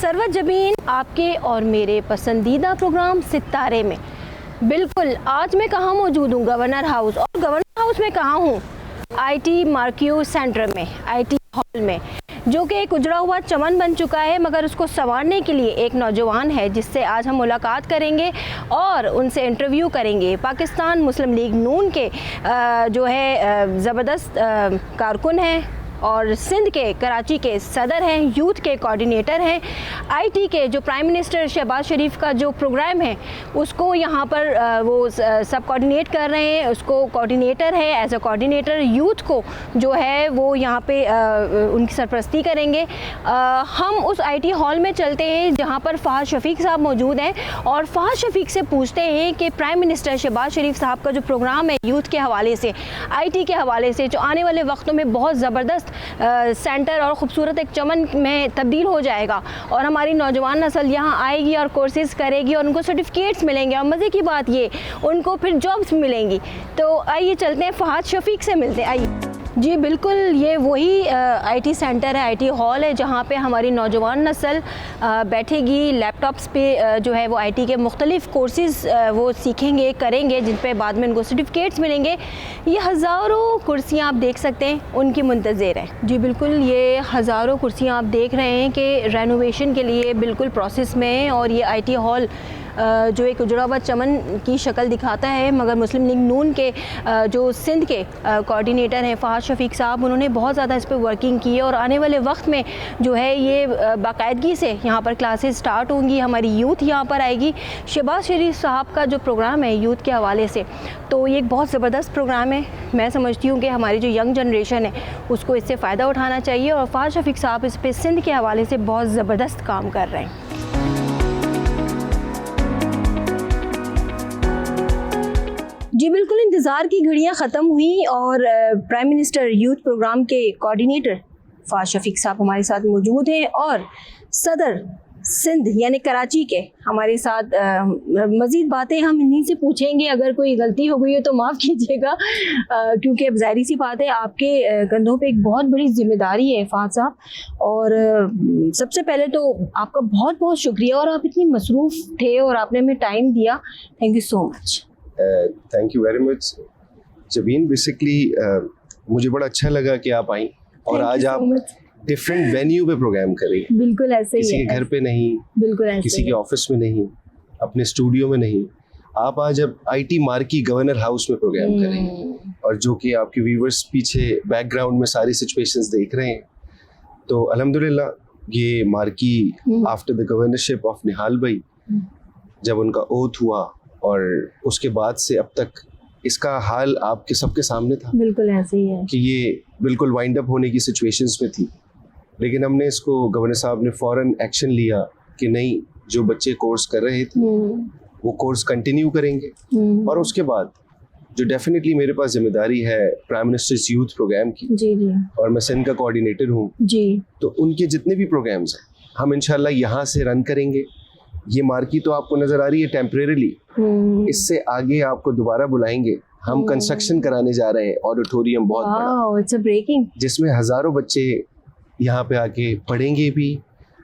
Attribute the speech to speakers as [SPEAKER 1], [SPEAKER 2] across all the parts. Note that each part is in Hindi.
[SPEAKER 1] सरवत जबीन आपके और मेरे पसंदीदा प्रोग्राम सितारे में। बिल्कुल, आज मैं कहाँ मौजूद हूँ? Governor house. और गवर्नर हाउस में कहाँ हूँ? आईटी मार्क्यू सेंटर में, आईटी हॉल में, जो कि एक उजड़ा हुआ चमन बन चुका है, मगर उसको संवारने के लिए एक नौजवान है जिससे आज हम मुलाकात करेंगे और उनसे इंटरव्यू करेंगे। पाकिस्तान मुस्लिम लीग नून के जो है ज़बरदस्त कारकुन हैं और सिंध के कराची के सदर हैं, यूथ के कोऑर्डिनेटर हैं। आईटी के जो प्राइम मिनिस्टर शहबाज शरीफ का जो प्रोग्राम है उसको यहाँ पर वो सब कोऑर्डिनेट कर रहे हैं, उसको कोऑर्डिनेटर है। एज अ कोऑर्डिनेटर यूथ को जो है वो यहाँ पे उनकी सरपरस्ती करेंगे। हम उस आईटी हॉल में चलते हैं जहाँ पर फहद शफीक साहब मौजूद हैं और फहद शफीक से पूछते हैं कि प्राइम मिनिस्टर शहबाज शरीफ साहब का जो प्रोग्राम है यूथ के हवाले से, आईटी के हवाले से, जो आने वाले वक्तों में बहुत ज़बरदस्त सेंटर और ख़ूबसूरत एक चमन में तब्दील हो जाएगा और हमारी नौजवान नस्ल यहाँ आएगी और कोर्सेज़ करेगी और उनको सर्टिफिकेट्स मिलेंगे और मज़े की बात ये उनको फिर जॉब्स मिलेंगी। तो आइए चलते हैं, फहद शफीक से मिलते हैं। आइए जी, बिल्कुल, ये वही आईटी सेंटर है, आईटी हॉल है जहाँ पे हमारी नौजवान नस्ल बैठेगी। लैपटॉप्स पे जो है वो आईटी के मुख्तलिफ़ कोर्सेज़ वो सीखेंगे, करेंगे, जिन पे बाद में उनको सर्टिफिकेट्स मिलेंगे। ये हज़ारों कुर्सियाँ आप देख सकते हैं, उनकी मुंतज़र हैं। जी बिल्कुल, ये हज़ारों कुर्सियाँ आप देख रहे हैं कि रेनोवेशन के लिए बिल्कुल प्रोसेस में है और ये आईटी हॉल जो एक उजड़ा हुआ चमन की शक्ल दिखाता है, मगर मुस्लिम लीग नून के जो सिंध के कोऑर्डिनेटर हैं फहद शफीक साहब, उन्होंने बहुत ज़्यादा इस पर वर्किंग की है और आने वाले वक्त में जो है ये बाकायदगी से यहाँ पर क्लासेस स्टार्ट होंगी, हमारी यूथ यहाँ पर आएगी। शहबाज शरीफ साहब का जो प्रोग्राम है यूथ के हवाले से, तो ये एक बहुत ज़बरदस्त प्रोग्राम है। मैं समझती हूँ कि हमारी जो यंग जनरेशन है उसको इससे फ़ायदा उठाना चाहिए और फहद शफीक साहब इस पर सिंध के हवाले से बहुत ज़बरदस्त काम कर रहे हैं। जी बिल्कुल, इंतज़ार की घड़ियां ख़त्म हुई और प्राइम मिनिस्टर यूथ प्रोग्राम के कोऑर्डिनेटर फहद शफीक साहब हमारे साथ मौजूद हैं और सदर सिंध यानी कराची के हमारे साथ मज़ीद बातें हम इन्हीं से पूछेंगे। अगर कोई गलती हो गई है तो माफ़ कीजिएगा, क्योंकि अब ज़ाहिर सी बात है आपके कंधों पे एक बहुत बड़ी जिम्मेदारी है फहद साहब। और सबसे पहले तो आपका बहुत बहुत शुक्रिया, और आप इतनी मसरूफ़ थे और आपने हमें टाइम दिया, thank you so much.
[SPEAKER 2] Thank you very much Jabeen. Basically मुझे बड़ा अच्छा लगा कि आप आई और आज आप डिफरेंट वेन्यू पे प्रोग्राम करें।
[SPEAKER 1] बिल्कुल ऐसे ही,
[SPEAKER 2] किसी के घर पे नहीं,
[SPEAKER 1] बिल्कुल ऐसे,
[SPEAKER 2] किसी के ऑफिस में नहीं, अपने स्टूडियो में नहीं, आप आज अब आईटी मार्की गवर्नर हाउस में प्रोग्राम करेंगे। और जो कि आपके व्यूवर्स पीछे बैकग्राउंड में सारी सिचुएशंस देख रहे हैं, तो अल्हम्दुलिल्लाह ये मार्की after the governorship of Nihal भाई, जब उनका ओथ हुआ और उसके बाद से अब तक इसका हाल आपके सबके सामने था।
[SPEAKER 1] बिल्कुल ऐसे ही है
[SPEAKER 2] कि ये बिल्कुल वाइंड अप होने की सिचुएशंस में थी, लेकिन हमने इसको, गवर्नर साहब ने फ़ौरन एक्शन लिया कि नहीं, जो बच्चे कोर्स कर रहे थे वो कोर्स कंटिन्यू करेंगे। और उसके बाद जो डेफिनेटली मेरे पास जिम्मेदारी है प्राइम मिनिस्टर्स यूथ प्रोग्राम की,
[SPEAKER 1] जी जी, और
[SPEAKER 2] मैं सिंध का कोऑर्डिनेटर हूँ
[SPEAKER 1] जी,
[SPEAKER 2] तो उनके जितने भी प्रोग्राम्स हैं हम इंशाल्लाह यहाँ से रन करेंगे। ये मार्की तो आपको नजर आ रही है टेम्परेरीली, इससे आगे आपको दोबारा बुलाएंगे। हम कंस्ट्रक्शन कराने जा रहे हैं ऑडिटोरियम बहुत बड़ा,
[SPEAKER 1] इट्स अ ब्रेकिंग,
[SPEAKER 2] जिसमें हजारों बच्चे यहाँ पे आके पढ़ेंगे भी,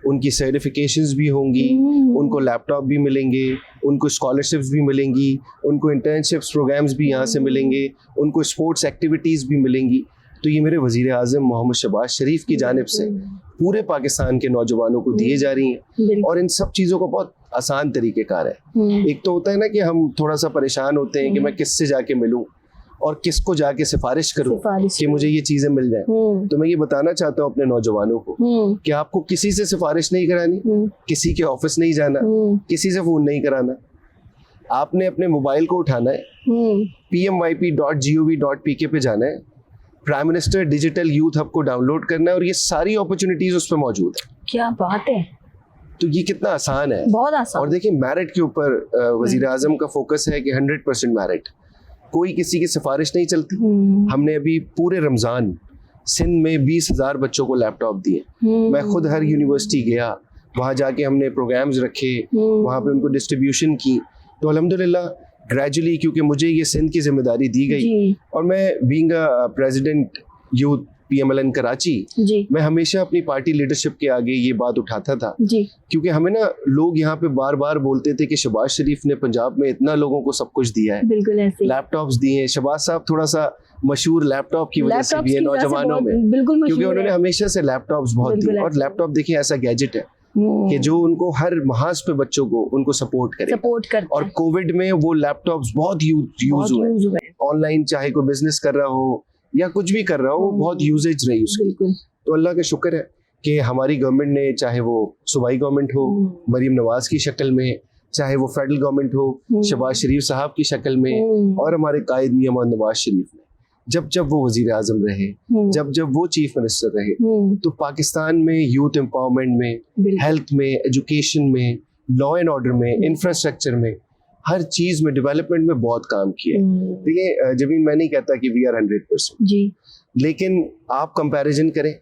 [SPEAKER 2] उनकी सर्टिफिकेशंस भी होंगी, उनको लैपटॉप भी मिलेंगे, उनको स्कॉलरशिप्स भी मिलेंगी, उनको इंटर्नशिप्स प्रोग्राम्स भी यहाँ से मिलेंगे, उनको स्पोर्ट्स एक्टिविटीज़ भी मिलेंगी। तो ये मेरे वज़ीर आज़म मोहम्मद शहबाज शरीफ की जानिब से पूरे पाकिस्तान के नौजवानों को दिए जा रही हैं और इन सब चीज़ों को बहुत आसान तरीक़ेकार है। एक तो होता है ना कि हम थोड़ा सा परेशान होते हैं कि मैं किससे जाके मिलूं और किसको जाके सिफारिश करूं कि मुझे ये चीज़ें मिल जाएं। तो मैं ये बताना चाहता हूँ अपने नौजवानों को कि आपको किसी से सिफारिश नहीं करानी, किसी के ऑफिस नहीं जाना, किसी से फ़ोन नहीं कराना। आपने अपने मोबाइल को उठाना है, pmyp.gov.pk पे जाना है, prime minister digital youth hub को डाउनलोड करना है और ये सारी अपॉर्चुनिटीज उस पर मौजूद है।
[SPEAKER 1] क्या बात है,
[SPEAKER 2] तो ये कितना आसान है,
[SPEAKER 1] बहुत आसान।
[SPEAKER 2] और देखिए मेरिट के ऊपर वजीर आजम का फोकस है कि 100% मेरिट, कोई किसी की सिफारिश नहीं चलती। हमने अभी पूरे रमज़ान सिंध में 20,000 बच्चों को लैपटॉप दिए। मैं खुद हर यूनिवर्सिटी गया, वहाँ जाके हमने प्रोग्राम्स रखे, वहाँ पे उनको डिस्ट्रीब्यूशन की। तो अल्हम्दुलिल्लाह ग्रेजुअली, क्योंकि मुझे ये सिंध की जिम्मेदारी दी गई और मैं being a president youth PMLN Karachi
[SPEAKER 1] जी
[SPEAKER 2] मैं हमेशा अपनी पार्टी लीडरशिप के आगे ये बात उठाता था,
[SPEAKER 1] जी
[SPEAKER 2] क्योंकि हमें ना लोग यहाँ पे बार बार बोलते थे कि शहबाज शरीफ ने पंजाब में इतना लोगों को सब कुछ दिया है,
[SPEAKER 1] बिल्कुल ऐसे
[SPEAKER 2] लैपटॉप्स दिए हैं। शहबाज साहब थोड़ा सा मशहूर लैपटॉप की वजह से भी है नौजवानों में,
[SPEAKER 1] बिल्कुल
[SPEAKER 2] क्योंकि
[SPEAKER 1] मशहूर
[SPEAKER 2] उन्होंने
[SPEAKER 1] है।
[SPEAKER 2] हमेशा से लैपटॉप्स बहुत
[SPEAKER 1] बिल्कुल
[SPEAKER 2] दिए, और
[SPEAKER 1] ऐसे।
[SPEAKER 2] लैपटॉप देखिए ऐसा गैजेट है कि जो उनको हर महाज पे बच्चों को उनको सपोर्ट करे।
[SPEAKER 1] सपोर्ट करता
[SPEAKER 2] और
[SPEAKER 1] है,
[SPEAKER 2] कोविड में वो लैपटॉप्स बहुत यूज
[SPEAKER 1] बहुत
[SPEAKER 2] हुए
[SPEAKER 1] यूज हुए हैं।
[SPEAKER 2] ऑनलाइन, चाहे कोई बिजनेस कर रहा हो या कुछ भी कर रहा हो, बहुत यूजेज रही उसकी।
[SPEAKER 1] बिल्कुल
[SPEAKER 2] तो अल्लाह का शुक्र है कि हमारी गवर्नमेंट ने, चाहे वो सूबाई गवर्नमेंट हो मरीम नवाज की शक्ल में, चाहे वो फेडरल गवर्नमेंट हो शहबाज शरीफ साहब की शक्ल में, और हमारे कायद मियां मोहम्मद नवाज शरीफ ने, जब जब वो वजीर आजम रहे, जब जब वो चीफ मिनिस्टर रहे, तो पाकिस्तान में यूथ एम्पावरमेंट में,
[SPEAKER 1] बिल्कुल
[SPEAKER 2] हेल्थ में, एजुकेशन में, लॉ एंड ऑर्डर में, इंफ्रास्ट्रक्चर में, हर चीज में, डेवलपमेंट में बहुत काम किया है। देखिए जमीन, मैं नहीं कहता कि वी आर 100%,
[SPEAKER 1] जी
[SPEAKER 2] लेकिन आप कंपैरिजन करें,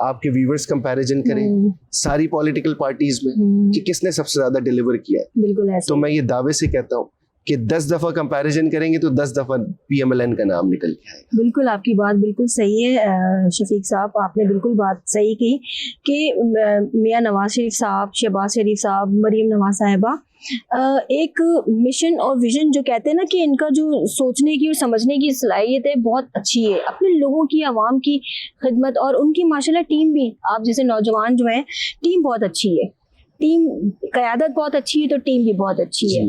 [SPEAKER 2] आपके व्यूअर्स कंपैरिजन करें सारी पॉलिटिकल पार्टीज में कि किसने सबसे ज्यादा डिलीवर किया है,
[SPEAKER 1] बिल्कुल ऐसे।
[SPEAKER 2] तो मैं ये दावे से कहता हूँ कि 10 दफा कंपैरिजन करेंगे तो 10 दफा PMLN का नाम निकल के आएगा।
[SPEAKER 1] बिल्कुल आपकी बात बिल्कुल सही है शफीक साहब, आपने बिल्कुल बात सही की कि मियां नवाज शरीफ साहब, शहबाज शरीफ साहब, मरीम नवाज साहिबा एक मिशन और विजन जो कहते हैं ना कि इनका जो सोचने की और समझने की सलाहियत है बहुत अच्छी है, अपने लोगों की, आवाम की खिदमत, और उनकी माशाल्लाह टीम भी, आप जैसे नौजवान जो हैं, टीम बहुत अच्छी है, टीम क़यादत बहुत अच्छी है, तो टीम भी बहुत अच्छी है।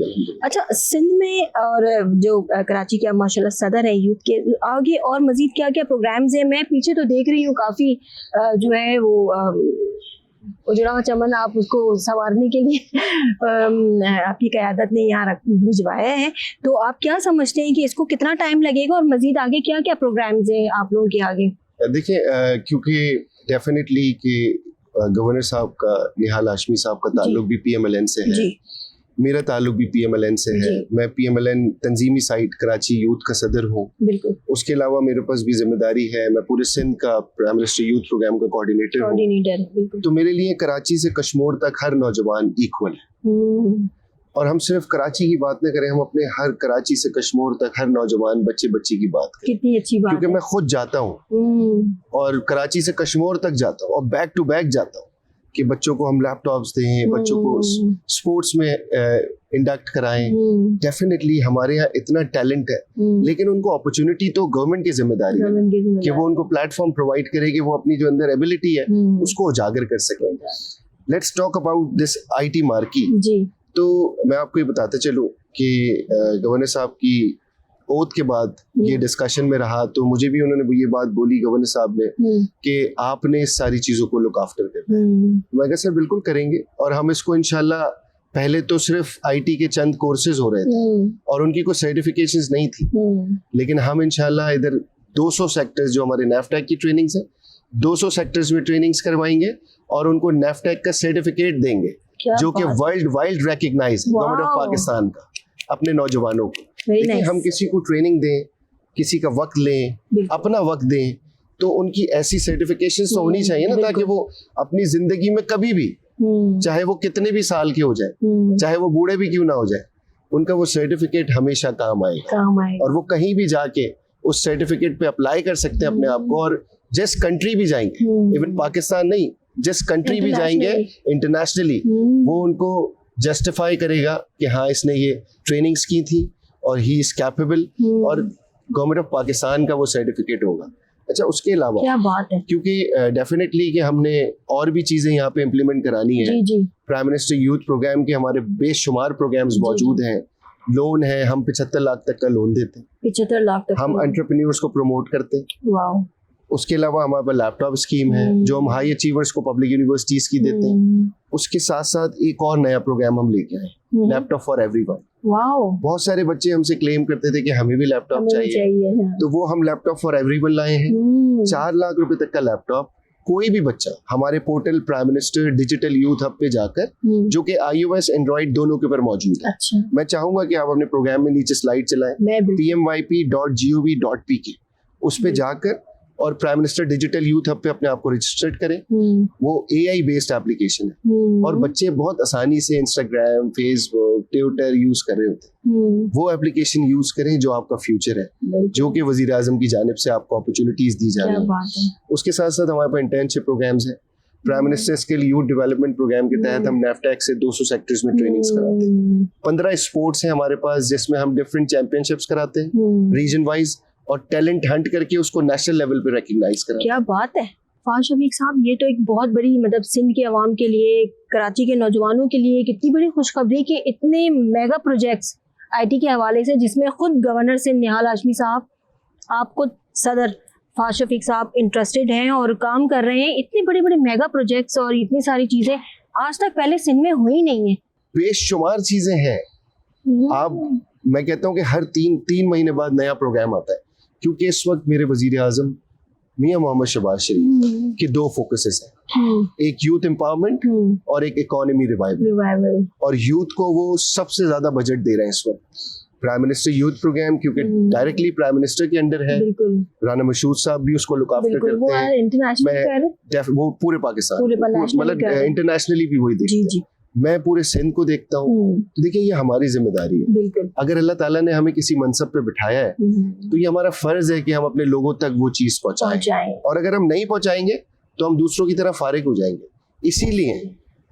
[SPEAKER 1] अच्छा, सिंध में और जो कराची के आप माशाल्लाह सदर है यूथ के, आगे और मजीद क्या क्या प्रोग्राम्स हैं? मैं पीछे तो देख रही हूँ काफ़ी जो है वो उजड़ा चमन आप उसको संवारने के लिए आपकी क़यादत ने यहाँ भिजवाया है, तो आप क्या समझते हैं कि इसको कितना टाइम लगेगा और मजीद आगे क्या क्या प्रोग्राम्स हैं आप लोगों के आगे?
[SPEAKER 2] देखिए क्योंकि डेफिनेटली कि गवर्नर साहब का, निहाल हाशमी साहब का ताल्लुक भी PMLN से है, मेरा ताल्लुक भी PMLN से है। मैं PMLN तंजीमी साइट कराची यूथ का सदर हूँ।
[SPEAKER 1] बिल्कुल।
[SPEAKER 2] उसके अलावा मेरे पास भी जिम्मेदारी है, मैं पूरे सिंध का प्राइम मिनिस्टर यूथ प्रोग्राम का कोऑर्डिनेटर हूँ। तो मेरे लिए कराची से कश्मीर तक हर नौजवान इक्वल है, और हम सिर्फ कराची की बात न करें, हम अपने हर कराची से कश्मीर तक हर नौजवान बच्चे बच्चे की बात करें।
[SPEAKER 1] कितनी अच्छी बात,
[SPEAKER 2] क्योंकि मैं खुद जाता हूँ और कराची से कश्मीर तक जाता हूँ और बैक टू बैक जाता हूँ कि बच्चों को हम लैपटॉप्स दें, बच्चों को स्पोर्ट्स में इंडक्ट कराएं। डेफिनेटली हमारे यहाँ इतना टैलेंट है, लेकिन उनको अपॉर्चुनिटी तो गवर्नमेंट की जिम्मेदारी है कि वो उनको प्लेटफॉर्म प्रोवाइड करे कि वो अपनी जो अंदर एबिलिटी है उसको उजागर कर सकें। Let's talk about this IT marquee. तो मैं आपको ये बताते चलूं कि गवर्नर साहब की ओथ के बाद ये डिस्कशन में रहा, तो मुझे भी उन्होंने ये बात बोली गवर्नर साहब ने कि आपने इस सारी चीज़ों को लुक आफ्टर करना है। मैं कहा सर बिल्कुल करेंगे, और हम इसको इंशाल्लाह, पहले तो सिर्फ IT के चंद कोर्सेज हो रहे थे और उनकी कोई सर्टिफिकेशंस नहीं थी, लेकिन हम इंशाल्लाह इधर 200 सेक्टर्स जो हमारे NAFTAC की ट्रेनिंग्स है, 200 सेक्टर्स में ट्रेनिंग्स करवाएंगे और उनको NAFTAC का सर्टिफिकेट देंगे जो कि वर्ल्ड वाइड रिकॉग्नाइज है गवर्नमेंट ऑफ पाकिस्तान का अपने नौजवानों को। लेकिन हम किसी को ट्रेनिंग दें, किसी का वक्त लें, अपना वक्त दें, तो उनकी ऐसी सर्टिफिकेशंस तो होनी चाहिए ना, ताकि वो अपनी जिंदगी में कभी भी, चाहे वो कितने भी साल के हो जाए, चाहे वो बूढ़े भी क्यों ना हो जाए, उनका वो सर्टिफिकेट हमेशा काम आएगा, और वो कहीं भी जाके उस सर्टिफिकेट पे अप्लाई कर सकते हैं अपने आप को। और जिस कंट्री भी जाएंगे, इवन पाकिस्तान नहीं, जिस कंट्री भी जाएंगे इंटरनेशनली, वो उनको जस्टिफाई करेगा कि हाँ इसने ये ट्रेनिंग्स की थी और ही इज कैपेबल, और गवर्नमेंट ऑफ पाकिस्तान का वो सर्टिफिकेट होगा। अच्छा, उसके अलावा
[SPEAKER 1] क्या बात है,
[SPEAKER 2] क्योंकि डेफिनेटली कि हमने और भी चीजें यहाँ पे इम्प्लीमेंट करानी है। प्राइम मिनिस्टर यूथ प्रोग्राम के हमारे बेशुमार प्रोग्राम्स मौजूद हैं, लोन है, हम 75 लाख तक का लोन देते हैं,
[SPEAKER 1] 75 लाख तक,
[SPEAKER 2] हम एंटरप्रेन्योर्स को प्रमोट करते हैं।
[SPEAKER 1] वाओ।
[SPEAKER 2] उसके अलावा हमारे पास लैपटॉप स्कीम है जो हम हाई अचीवर्स को पब्लिक यूनिवर्सिटीज की देते हैं। उसके साथ साथ एक और नया प्रोग्राम हम लेके आए, लैपटॉप फॉर एवरीवन।
[SPEAKER 1] वाओ।
[SPEAKER 2] बहुत सारे बच्चे हमसे क्लेम करते थे कि हमें भी लैपटॉप चाहिए, तो वो हम लैपटॉप फॉर एवरीवन लाए हैं। 4 लाख रुपए तक का लैपटॉप कोई भी बच्चा हमारे portal prime minister digital youth hub पे जाकर, जो कि iOS एंड्रॉइड दोनों के ऊपर मौजूद है।
[SPEAKER 1] अच्छा।
[SPEAKER 2] मैं चाहूंगा कि आप अपने प्रोग्राम में नीचे स्लाइड चलाएं, pmyp.gov.pk, उस पे जाकर और prime minister digital youth hub पे अपने आप को रजिस्टर्ड करें। वो AI बेस्ड एप्लीकेशन है और बच्चे बहुत आसानी से इंस्टाग्राम, फेसबुक, ट्विटर यूज कर रहे होते हैं। वो एप्लीकेशन यूज करें जो आपका फ्यूचर है, जो कि वजीर आजम की जानिब से आपको अपॉर्चुनिटीज दी जा रही है। उसके साथ साथ हमारे पास इंटर्नशिप प्रोग्राम्स है। Prime minister skill youth development program के तहत हम नेफ्टैक से 200 सेक्टर्स में ट्रेनिंग्स कराते हैं। 15 स्पोर्ट्स हैं हमारे पास जिसमें हम डिफरेंट चैंपियनशिप्स कराते हैं रीजन वाइज, और टैलेंट हंट करके उसको नेशनल लेवल पे रिकॉग्नाइज कराते हैं।
[SPEAKER 1] क्या बात है फवाद शफीक साहब, ये तो एक बहुत बड़ी मतलब सिंध के अवाम के लिए, कराची के नौजवानों के लिए कितनी बड़ी खुशखबरी कि इतने मेगा प्रोजेक्ट्स IT के हवाले से, जिसमें खुद गवर्नर सिंध निहाल हाशमी साहब, आपको सदर फवाद शफीक साहब इंटरेस्टेड हैं और काम कर रहे हैं। इतने बड़े बड़े मेगा प्रोजेक्ट्स और इतनी सारी चीजें आज तक पहले सिंध में हुई नहीं है।
[SPEAKER 2] बेशुमार चीजें हैं। आप, मैं कहता हूँ कि हर तीन महीने बाद नया प्रोग्राम आता है, क्योंकि इस वक्त मेरे वजीर आजम मियां मोहम्मद शहबाज शरीफ के 2 फोकसेस हैं, एक यूथ एम्पावरमेंट और एक इकोनॉमी रिवाइवल। और यूथ को वो सबसे ज्यादा बजट दे रहे हैं इस वक्त। प्राइम मिनिस्टर यूथ प्रोग्राम क्योंकि डायरेक्टली प्राइम मिनिस्टर के अंडर है, राना मशहूद साहब भी उसको लुक आफ्टर करते हैं। इंटरनेशनल, वो पूरे पाकिस्तान, मतलब इंटरनेशनली भी वही देखते हैं। मैं पूरे सिंध को देखता हूँ, तो देखिए ये हमारी जिम्मेदारी है। अगर अल्लाह ताला ने हमें किसी मनसब पे बिठाया है तो ये हमारा फर्ज है कि हम अपने लोगों तक वो चीज पहुंचाएं। और अगर हम नहीं पहुंचाएंगे तो हम दूसरों की तरफ फारिग हो जाएंगे। इसीलिए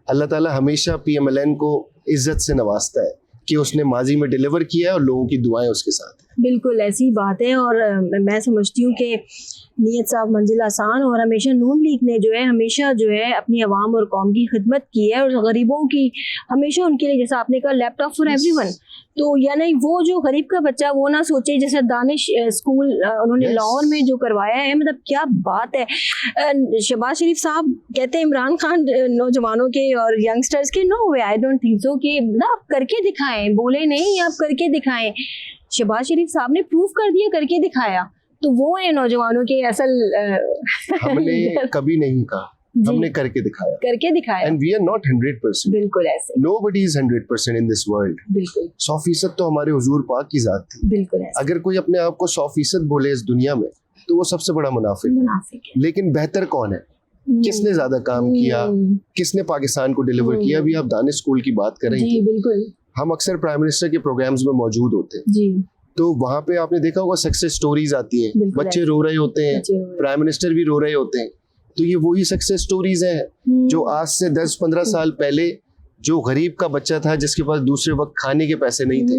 [SPEAKER 2] अल्लाह ताला हमेशा PMLN को इज्जत से नवाजता है कि उसने माजी में डिलीवर किया है और लोगों की दुआएं उसके साथ हैं।
[SPEAKER 1] बिल्कुल ऐसी बात है। और मैं समझती हूँ कि नीयत साहब मंजिल आसान, और हमेशा नून लीग ने जो है हमेशा जो है अपनी आवाम और कौम की खिदमत की है, और गरीबों की हमेशा उनके लिए, जैसा आपने कहा लैपटॉप फॉर एवरीवन, तो यानी वो जो गरीब का बच्चा वो ना सोचे, जैसे दानिश स्कूल उन्होंने लाहौर में जो करवाया है, मतलब क्या बात है। शहबाज शरीफ साहब कहते हैं इमरान खान नौजवानों के और यंगस्टर्स के, no way, I don't think so, कि आप करके दिखाएं, बोले नहीं, आप करके दिखाएं। शहबाज शरीफ साहब ने प्रूफ कर दिया, करके दिखाया, तो वो है नौजवानों के असल
[SPEAKER 2] हमने कभी नहीं कहा, हमने करके दिखाया। एंड वी आर नॉट 100%,
[SPEAKER 1] बिल्कुल ऐसे,
[SPEAKER 2] nobody is 100% in this world.
[SPEAKER 1] बिल्कुल
[SPEAKER 2] 100% तो हमारे हुजूर पाक की जात थी।
[SPEAKER 1] बिल्कुल ऐसे।
[SPEAKER 2] अगर कोई अपने आप को 100% बोले इस दुनिया में तो वो सबसे बड़ा मुनाफिक है। लेकिन बेहतर कौन है, किसने ज्यादा काम किया, किसने पाकिस्तान को डिलीवर किया? अभी आप दानिश स्कूल की बात करेंगे,
[SPEAKER 1] बिल्कुल
[SPEAKER 2] हम अक्सर प्राइम मिनिस्टर के प्रोग्राम्स में मौजूद होते हैं
[SPEAKER 1] जी,
[SPEAKER 2] तो वहाँ पे आपने देखा होगा सक्सेस स्टोरीज आती हैं, बच्चे रो रहे होते हैं, प्राइम मिनिस्टर भी रो रहे होते हैं। तो ये वही सक्सेस स्टोरीज हैं जो आज से 10-15 साल पहले जो गरीब का बच्चा था जिसके पास दूसरे वक्त खाने के पैसे नहीं थे,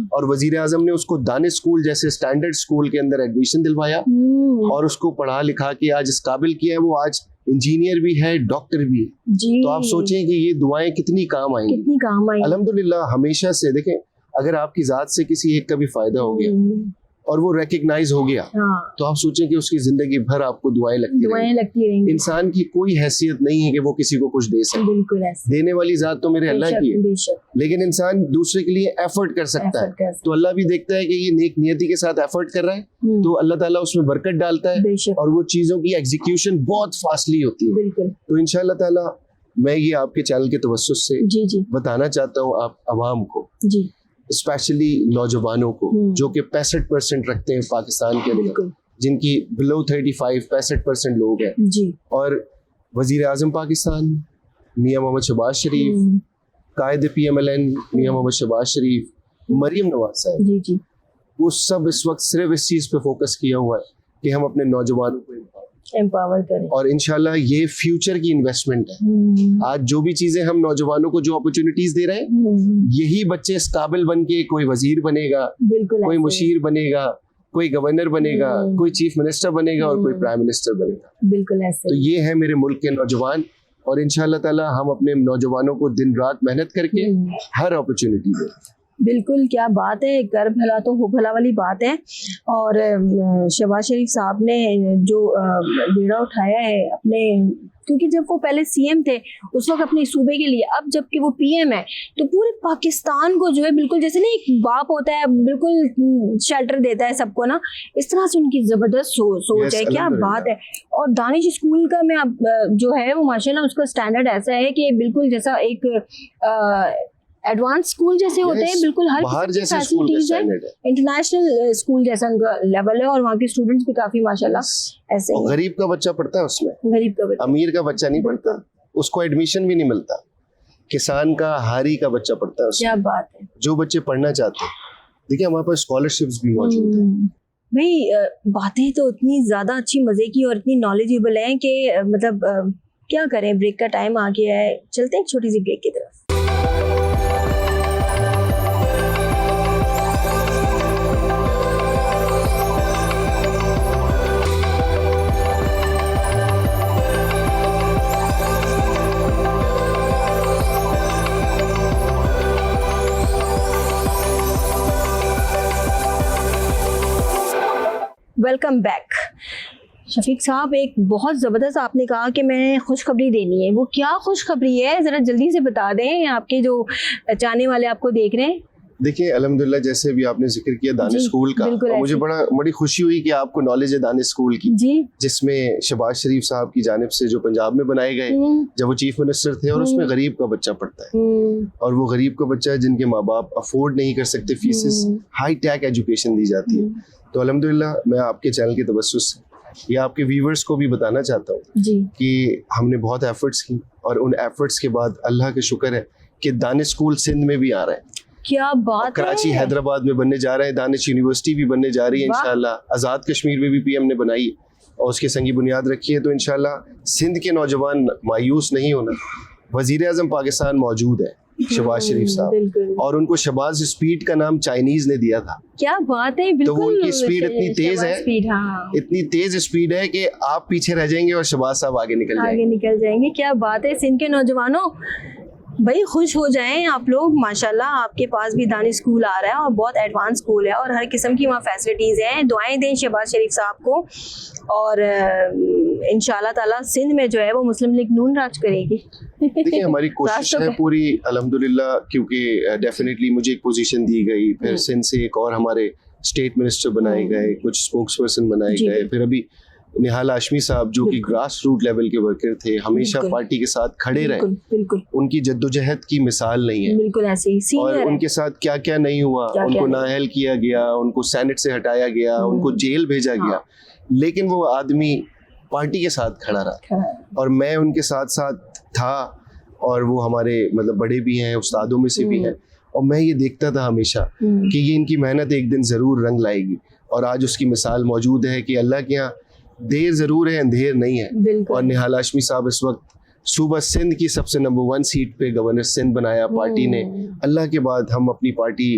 [SPEAKER 2] और वजीर आजम ने उसको दानिश स्कूल जैसे स्टैंडर्ड स्कूल के अंदर एडमिशन दिलवाया और उसको पढ़ा लिखा के आज इस काबिल किया है, वो आज इंजीनियर भी है, डॉक्टर भी है। तो आप सोचें कि ये दुआएं कितनी काम आएंगी। अल्हम्दुलिल्लाह हमेशा से देखें, अगर आपकी जात से किसी एक का भी फायदा हो गया और वो रिकग्नाइज हो गया, तो आप सोचें कि उसकी जिंदगी भर आपको दुआएं लगती रहेंगी। इंसान की कोई हैसियत नहीं है कि वो किसी को कुछ दे सके, देने वाली जात तो मेरे अल्लाह की है, लेकिन इंसान दूसरे के लिए एफर्ट कर सकता है। तो अल्लाह भी देखता है कि ये नेक नियति के साथ एफर्ट कर रहा है, तो अल्लाह ताला उसमें बरकत डालता है और वो चीजों की एग्जीक्यूशन बहुत फास्टली होती है। तो इंशाअल्लाह ताला मैं ये आपके चैनल के तवज्जुह से बताना चाहता हूँ आप अवाम को, स्पेशली नौजवानों को जो कि 65% रखते हैं पाकिस्तान के अंदर, जिनकी बिलो 65% लोग हैं, और वजीर आजम पाकिस्तान मियां मोहम्मद शहबाज शरीफ, कायद PMLN मियां मोहम्मद शहबाज शरीफ, मरीम नवाज साहब, वो सब इस वक्त सिर्फ इस चीज पे फोकस किया हुआ है कि हम अपने नौजवानों को एम्पावर करें, और इंशाल्लाह ये फ्यूचर की इन्वेस्टमेंट है। आज जो भी चीजें हम नौजवानों को जो अपॉर्चुनिटीज दे रहे हैं, यही बच्चे इस काबिल बन के कोई वजीर बनेगा, कोई मुशीर बनेगा, कोई गवर्नर बनेगा, कोई चीफ मिनिस्टर बनेगा और कोई प्राइम मिनिस्टर बनेगा।
[SPEAKER 1] बिल्कुल ऐसे।
[SPEAKER 2] तो ये है मेरे मुल्क के नौजवान, और इंशाल्लाह ताला हम अपने नौजवानों को दिन रात मेहनत करके हर अपॉर्चुनिटी दें।
[SPEAKER 1] बिल्कुल, क्या बात है, कर भला तो हो भला वाली बात है। और शहबाज शरीफ साहब ने जो बेड़ा उठाया है अपने, क्योंकि जब वो पहले CM थे उस वक्त अपने सूबे के लिए, अब जबकि वो PM है तो पूरे पाकिस्तान को जो है बिल्कुल जैसे ना एक बाप होता है बिल्कुल शेल्टर देता है सबको ना, इस तरह से उनकी जबरदस्त सोच है। क्या बात है। और दानिश स्कूल का मैं जो है वो माशाल्लाह उसका स्टैंडर्ड ऐसा है कि बिल्कुल जैसा एक एडवांस स्कूल जैसे होते हैं, बिल्कुल हर
[SPEAKER 2] बाहर
[SPEAKER 1] किस्म की
[SPEAKER 2] जैसे स्कूल का
[SPEAKER 1] facilities है।
[SPEAKER 2] स्टैंडर्ड है।
[SPEAKER 1] इंटरनेशनल स्कूल जैसा उनका लेवल है और वहाँ के स्टूडेंट्स भी काफी माशाल्लाह ऐसे
[SPEAKER 2] और
[SPEAKER 1] ही
[SPEAKER 2] गरीब का बच्चा पढ़ता है उसमें,
[SPEAKER 1] गरीब का बच्चा।
[SPEAKER 2] अमीर का बच्चा नहीं पढ़ता, उसको एडमिशन भी नहीं मिलता। किसान का, हारी का बच्चा पढ़ता है उसमें।
[SPEAKER 1] क्या बात है
[SPEAKER 2] जो बच्चे पढ़ना चाहते हैं, देखिए हमारे पास स्कॉलरशिप्स भी मौजूद है।
[SPEAKER 1] भाई बातें तो इतनी ज्यादा अच्छी मजे की और इतनी नॉलेजेबल हैं कि मतलब क्या करें, ब्रेक का टाइम आ गया है, चलते हैं एक छोटी सी ब्रेक की तरफ। Welcome back. शफीक साहब, एक बहुत ज़बरदस्त आपने कहा कि मैं खुशखबरी देनी है, वो क्या खुशखबरी है ज़रा जल्दी से बता दें, आपके जो चाहने वाले आपको देख रहे हैं।
[SPEAKER 2] देखिए अल्हम्दुलिल्लाह, जैसे भी आपने जिक्र किया दानिश स्कूल का,
[SPEAKER 1] बिल्कुल
[SPEAKER 2] और मुझे बड़ी खुशी हुई कि आपको नॉलेज है दानिश स्कूल की,
[SPEAKER 1] जी
[SPEAKER 2] जिसमें शहबाज शरीफ साहब की जानिब से जो पंजाब में बनाए गए जब वो चीफ मिनिस्टर थे, और उसमें गरीब का बच्चा पढ़ता है, और वो गरीब का बच्चा है जिनके माँ बाप अफोर्ड नहीं कर सकते फीसेस, हाई टैक एजुकेशन दी जाती है। तो अल्हम्दुलिल्लाह मैं आपके चैनल के तवस्सुस से या आपके व्यूवर्स को भी बताना चाहता हूँ
[SPEAKER 1] जी
[SPEAKER 2] कि हमने बहुत एफर्ट्स की, और उन एफर्ट्स के बाद अल्लाह का शुक्र है कि दानिश स्कूल सिंध में भी आ रहा है,
[SPEAKER 1] क्या बात
[SPEAKER 2] कराची
[SPEAKER 1] है।
[SPEAKER 2] हैदराबाद में बनने जा रहा है, दानिश यूनिवर्सिटी भी बनने जा रही है
[SPEAKER 1] वाह।
[SPEAKER 2] इंशाल्लाह। आज़ाद कश्मीर में भी पीएम ने बनाई है और उसकी संगी बुनियाद रखी है। तो इंशाल्लाह सिंध के नौजवान मायूस नहीं होना। वजीर आज़म पाकिस्तान मौजूद है शहबाज शरीफ साहब,
[SPEAKER 1] बिल्कुल।
[SPEAKER 2] और उनको शहबाज स्पीड का नाम चाइनीज ने दिया था।
[SPEAKER 1] क्या बात है, बिल्कुल।
[SPEAKER 2] तो उनकी स्पीड इतनी तेज है,
[SPEAKER 1] स्पीड, हाँ।
[SPEAKER 2] इतनी तेज स्पीड है कि आप पीछे रह जाएंगे और शहबाज साहब आगे निकल
[SPEAKER 1] आगे
[SPEAKER 2] जाएंगे।
[SPEAKER 1] निकल जाएंगे। क्या बात है। सिंध के नौजवानों भाई खुश हो जाएं आप लोग, माशाल्लाह आपके पास भी दानिश स्कूल आ रहा है और बहुत एडवांस स्कूल है और हर किस्म की वहाँ फैसिलिटीज़ हैं। दुआएं दें शहबाज शरीफ साहब को, और इंशाल्लाह ताला सिंध में जो है वो मुस्लिम लीग नून राज करेगी।
[SPEAKER 2] देखिए हमारी कोशिश है पूरी अल्हम्दुलिल्लाह, क्योंकि डेफिनेटली मुझे एक पोजीशन दी गई, फिर सिंध से एक और हमारे स्टेट मिनिस्टर बनाए गए, कुछ स्पोक्स पर्सन बनाए गए, फिर अभी निहाल हाशमी साहब जो कि ग्रास रूट लेवल के वर्कर थे, हमेशा पार्टी के साथ खड़े रहे,
[SPEAKER 1] बिल्कुल
[SPEAKER 2] उनकी जद्दोजहद की मिसाल नहीं है।
[SPEAKER 1] बिल्कुल ऐसे ही सीनियर
[SPEAKER 2] और
[SPEAKER 1] है।
[SPEAKER 2] उनके साथ क्या क्या नहीं हुआ, उनको नाअहल किया गया, उनको सेनेट से हटाया गया, उनको जेल भेजा गया, लेकिन वो आदमी पार्टी के साथ खड़ा रहा और मैं उनके साथ साथ था। और वो हमारे मतलब बड़े भी हैं, उस्तादों में से भी हैं, और मैं ये देखता था हमेशा कि ये इनकी मेहनत एक दिन ज़रूर रंग लाएगी। और आज उसकी मिसाल मौजूद है कि अल्लाह के यहाँ देर ज़रूर है, अंधेर नहीं है। और निहाल हाशमी साहब इस वक्त सूबा सिंध की सबसे नंबर 1 सीट पे गवर्नर सिंध बनाया पार्टी ने। अल्लाह के बाद हम अपनी पार्टी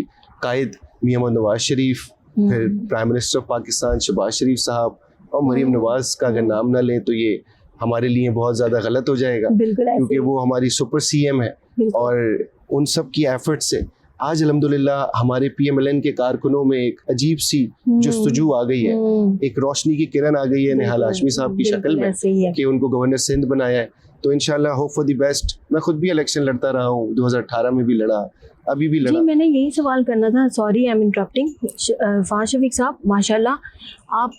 [SPEAKER 2] कायद मियां मोहम्मद नवाज शरीफ, फिर प्राइम मिनिस्टर पाकिस्तान शहबाज शरीफ साहब और मरीम नवाज का अगर नाम ना लें तो ये हमारे लिए बहुत ज़्यादा गलत हो जाएगा, क्योंकि वो हमारी सुपर सीएम है। और उन सब की एफर्ट से आज अल्हम्दुलिल्लाह हमारे पीएमएलएन के कारकुनों में एक अजीब सी जुस्तजू आ गई है, एक रोशनी की किरण आ गई है निहाल हाशमी साहब की शक्ल में कि उनको गवर्नर सिंध बनाया है। तो इंशाल्लाह होप फॉर द बेस्ट। मैं खुद भी इलेक्शन लड़ता रहा हूँ, 2018 में भी लड़ा, अभी भी लड़ा।
[SPEAKER 1] जी मैंने यही सवाल करना था, sorry I am interrupting. Fahad Shafiq साहब माशाल्लाह आप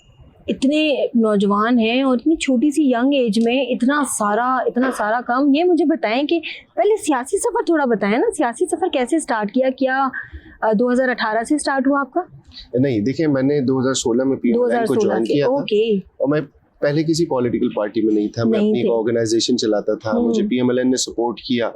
[SPEAKER 1] इतने नौजवान हैं और इतनी छोटी सी यंग एज में इतना सारा काम। ये मुझे बताएं कि पहले सियासी सफ़र थोड़ा बताएं ना, सियासी सफ़र कैसे स्टार्ट किया, क्या 2018 से स्टार्ट हुआ आपका?
[SPEAKER 2] नहीं देखिए, मैंने 2016 में पीएमएलएन को ज्वाइन किया था, और मैं पहले किसी पॉलिटिकल पार्टी में नहीं था, मैं अपनी ऑर्गेनाइजेशन चलाता था। मुझे पीएमएलएन ने सपोर्ट किया।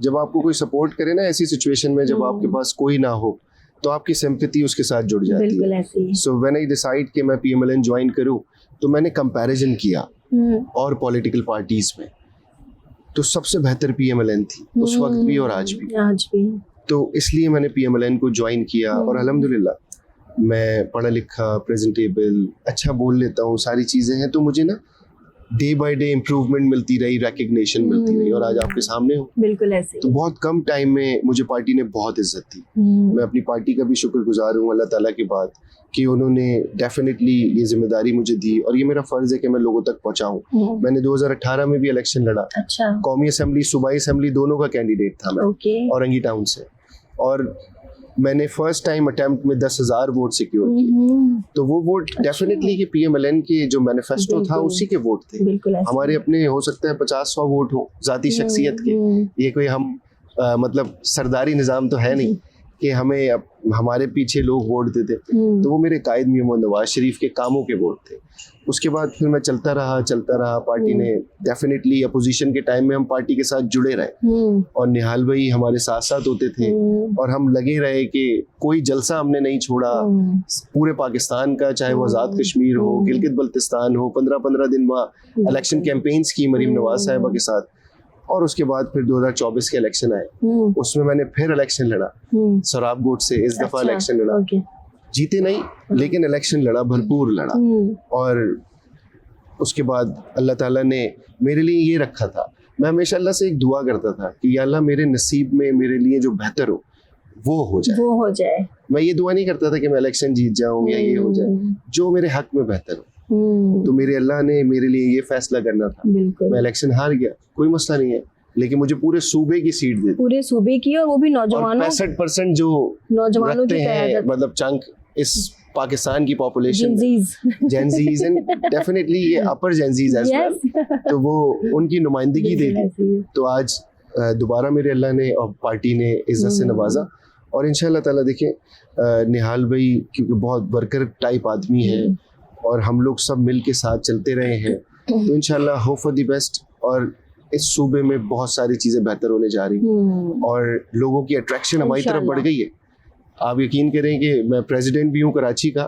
[SPEAKER 2] जब आपको कोई सपोर्ट करे ना ऐसी सिचुएशन में, जब आपके पास कोई ना हो, तो आपकी सिंपैथी उसके साथ जुड़ जाती है। सो व्हेन आई डिसाइड कि मैं पीएमएलएन ज्वाइन करूं, तो मैंने कंपैरिजन किया और पॉलिटिकल पार्टीज में, तो सबसे बेहतर पीएमएलएन थी उस वक्त भी और आज भी। तो इसलिए मैंने पीएमएलएन को ज्वाइन किया, और अल्हम्दुलिल्लाह मैं पढ़ा लिखा, प्रेजेंटेबल, अच्छा बोल लेता हूँ, सारी चीज़ें हैं। तो मुझे ना डे बाय डे इम्प्रूवमेंट मिलती रही, रिकग्निशन मिलती रही, और आज आपके सामने हूँ।
[SPEAKER 1] बिल्कुल ऐसे।
[SPEAKER 2] तो बहुत कम टाइम में मुझे पार्टी ने बहुत इज्जत दी। मैं अपनी पार्टी का भी शुक्रगुजार हूँ अल्लाह ताला की बात कि उन्होंने डेफिनेटली ये जिम्मेदारी मुझे दी, और ये मेरा फ़र्ज़ है कि मैं लोगों तक पहुँचाऊँ। मैंने 2018 में भी इलेक्शन लड़ा। अच्छा। कौमी असम्बली, सूबाई असम्बली दोनों का कैंडिडेट था मैं, औरंगी टाउन से, और मैंने फर्स्ट टाइम अटेम्प्ट में 10,000 वोट सिक्योर किए। तो वो वोट डेफिनेटली कि पीएमएलएन के जो मैनिफेस्टो था उसी के वोट थे। हमारे अपने हो सकता है 50-100 वोट हो जाती शख्सियत के, ये कोई हम मतलब सरदारी निज़ाम तो है नहीं कि हमारे पीछे लोग वोट देते, तो वो मेरे कायद मोहम्मद नवाज शरीफ के कामों के वोट थे। उसके बाद फिर मैं चलता रहा। पार्टी ने डेफिनेटली अपोजिशन के टाइम में हम पार्टी के साथ जुड़े रहे और निहाल भाई हमारे साथ साथ होते थे और हम लगे रहे कि कोई जलसा हमने नहीं छोड़ा पूरे पाकिस्तान का, चाहे वो आज़ाद कश्मीर हो, गिलगित बल्तिस्तान हो। 15-15 दिन वहाँ इलेक्शन कैंपेन्स की मरीम नवाज साहिबा के साथ। और उसके बाद फिर 2024 के इलेक्शन आए, उसमें मैंने फिर इलेक्शन लड़ा सोराब गोट से। इस दफा इलेक्शन लड़ा, जीते नहीं लेकिन इलेक्शन लड़ा, भरपूर लड़ा। और उसके बाद अल्लाह ताला ने मेरे लिए ये रखा था, मैं हमेशा अल्लाह से एक दुआ करता था कि या अल्लाह मेरे नसीब में मेरे लिए जो बेहतर हो वो हो जाए। मैं ये दुआ नहीं करता था कि मैं इलेक्शन जीत जाऊं या ये हो जाए, जो मेरे हक में बेहतर हो। तो मेरे अल्लाह ने मेरे लिए ये फैसला करना था। मैं इलेक्शन हार गया, कोई मसला नहीं है, लेकिन मुझे पूरे सूबे की सीट दे दी,
[SPEAKER 1] पूरे सूबे की, और वो भी नौजवानों,
[SPEAKER 2] 65% जो
[SPEAKER 1] नौजवानों की
[SPEAKER 2] हैं, मतलब चंक इस पाकिस्तान की पॉपुलेशन, जेनजीज एंड डेफिनेटली ये अपर जेनजीज एज वेल, तो वो उनकी नुमाइंदगी दे दी। तो आज दोबारा मेरे अल्लाह ने और पार्टी ने इज्जत से नवाजा। और इंशाल्लाह ताला देखें, निहाल भाई क्योंकि बहुत वर्कर टाइप आदमी है और हम लोग सब मिल के साथ चलते रहे हैं, तो इंशाल्लाह होप फॉर द बेस्ट। और इस सूबे में बहुत सारी चीज़ें बेहतर होने जा रही हैं और लोगों की अट्रैक्शन हमारी तरफ बढ़ गई है। आप यकीन करें कि मैं प्रेसिडेंट भी हूँ कराची का,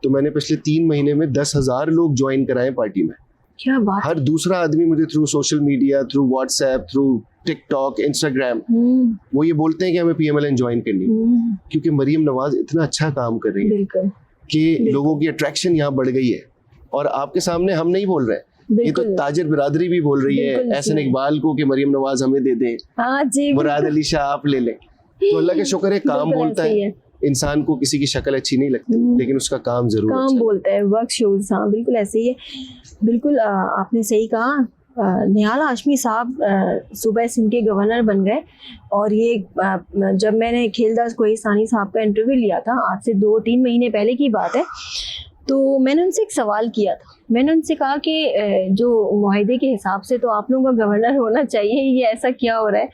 [SPEAKER 2] तो मैंने पिछले 3 महीने में 10,000 लोग ज्वाइन कराए पार्टी में।
[SPEAKER 1] क्या बात।
[SPEAKER 2] हर दूसरा आदमी मुझे through social media, through WhatsApp, through TikTok, Instagram, वो ये बोलते हैं कि हमें PMLN ज्वाइन करनी, क्योंकि मरीम नवाज इतना अच्छा काम कर रही है कि लोगों की अट्रैक्शन यहाँ बढ़ गई है। और आपके सामने हम नहीं बोल रहे, ये तो ताजिर बिरादरी भी बोल रही है एहसन इकबाल को कि मरीम नवाज हमें दे दें, मुराद अली शाह आप ले लें। तो अल्लाह के शुक्र है, काम बोलता है। इंसान को किसी की शक्ल अच्छी नहीं लगती, लेकिन उसका काम जरूर
[SPEAKER 1] काम बोलता है, वर्क शोज। हाँ बिल्कुल ऐसे ही है। बिल्कुल आपने सही कहा। निहाल हाशमी साहब सूबा सिंध के गवर्नर बन गए। और ये जब मैंने खेलदास कोहिस्तानी साहब का इंटरव्यू लिया था, आज से 2-3 महीने पहले की बात है, तो मैंने उनसे एक सवाल किया था। मैंने उनसे कहा कि जो मुआहदे के हिसाब से तो आप लोगों का गवर्नर होना चाहिए, ये ऐसा क्या हो रहा है?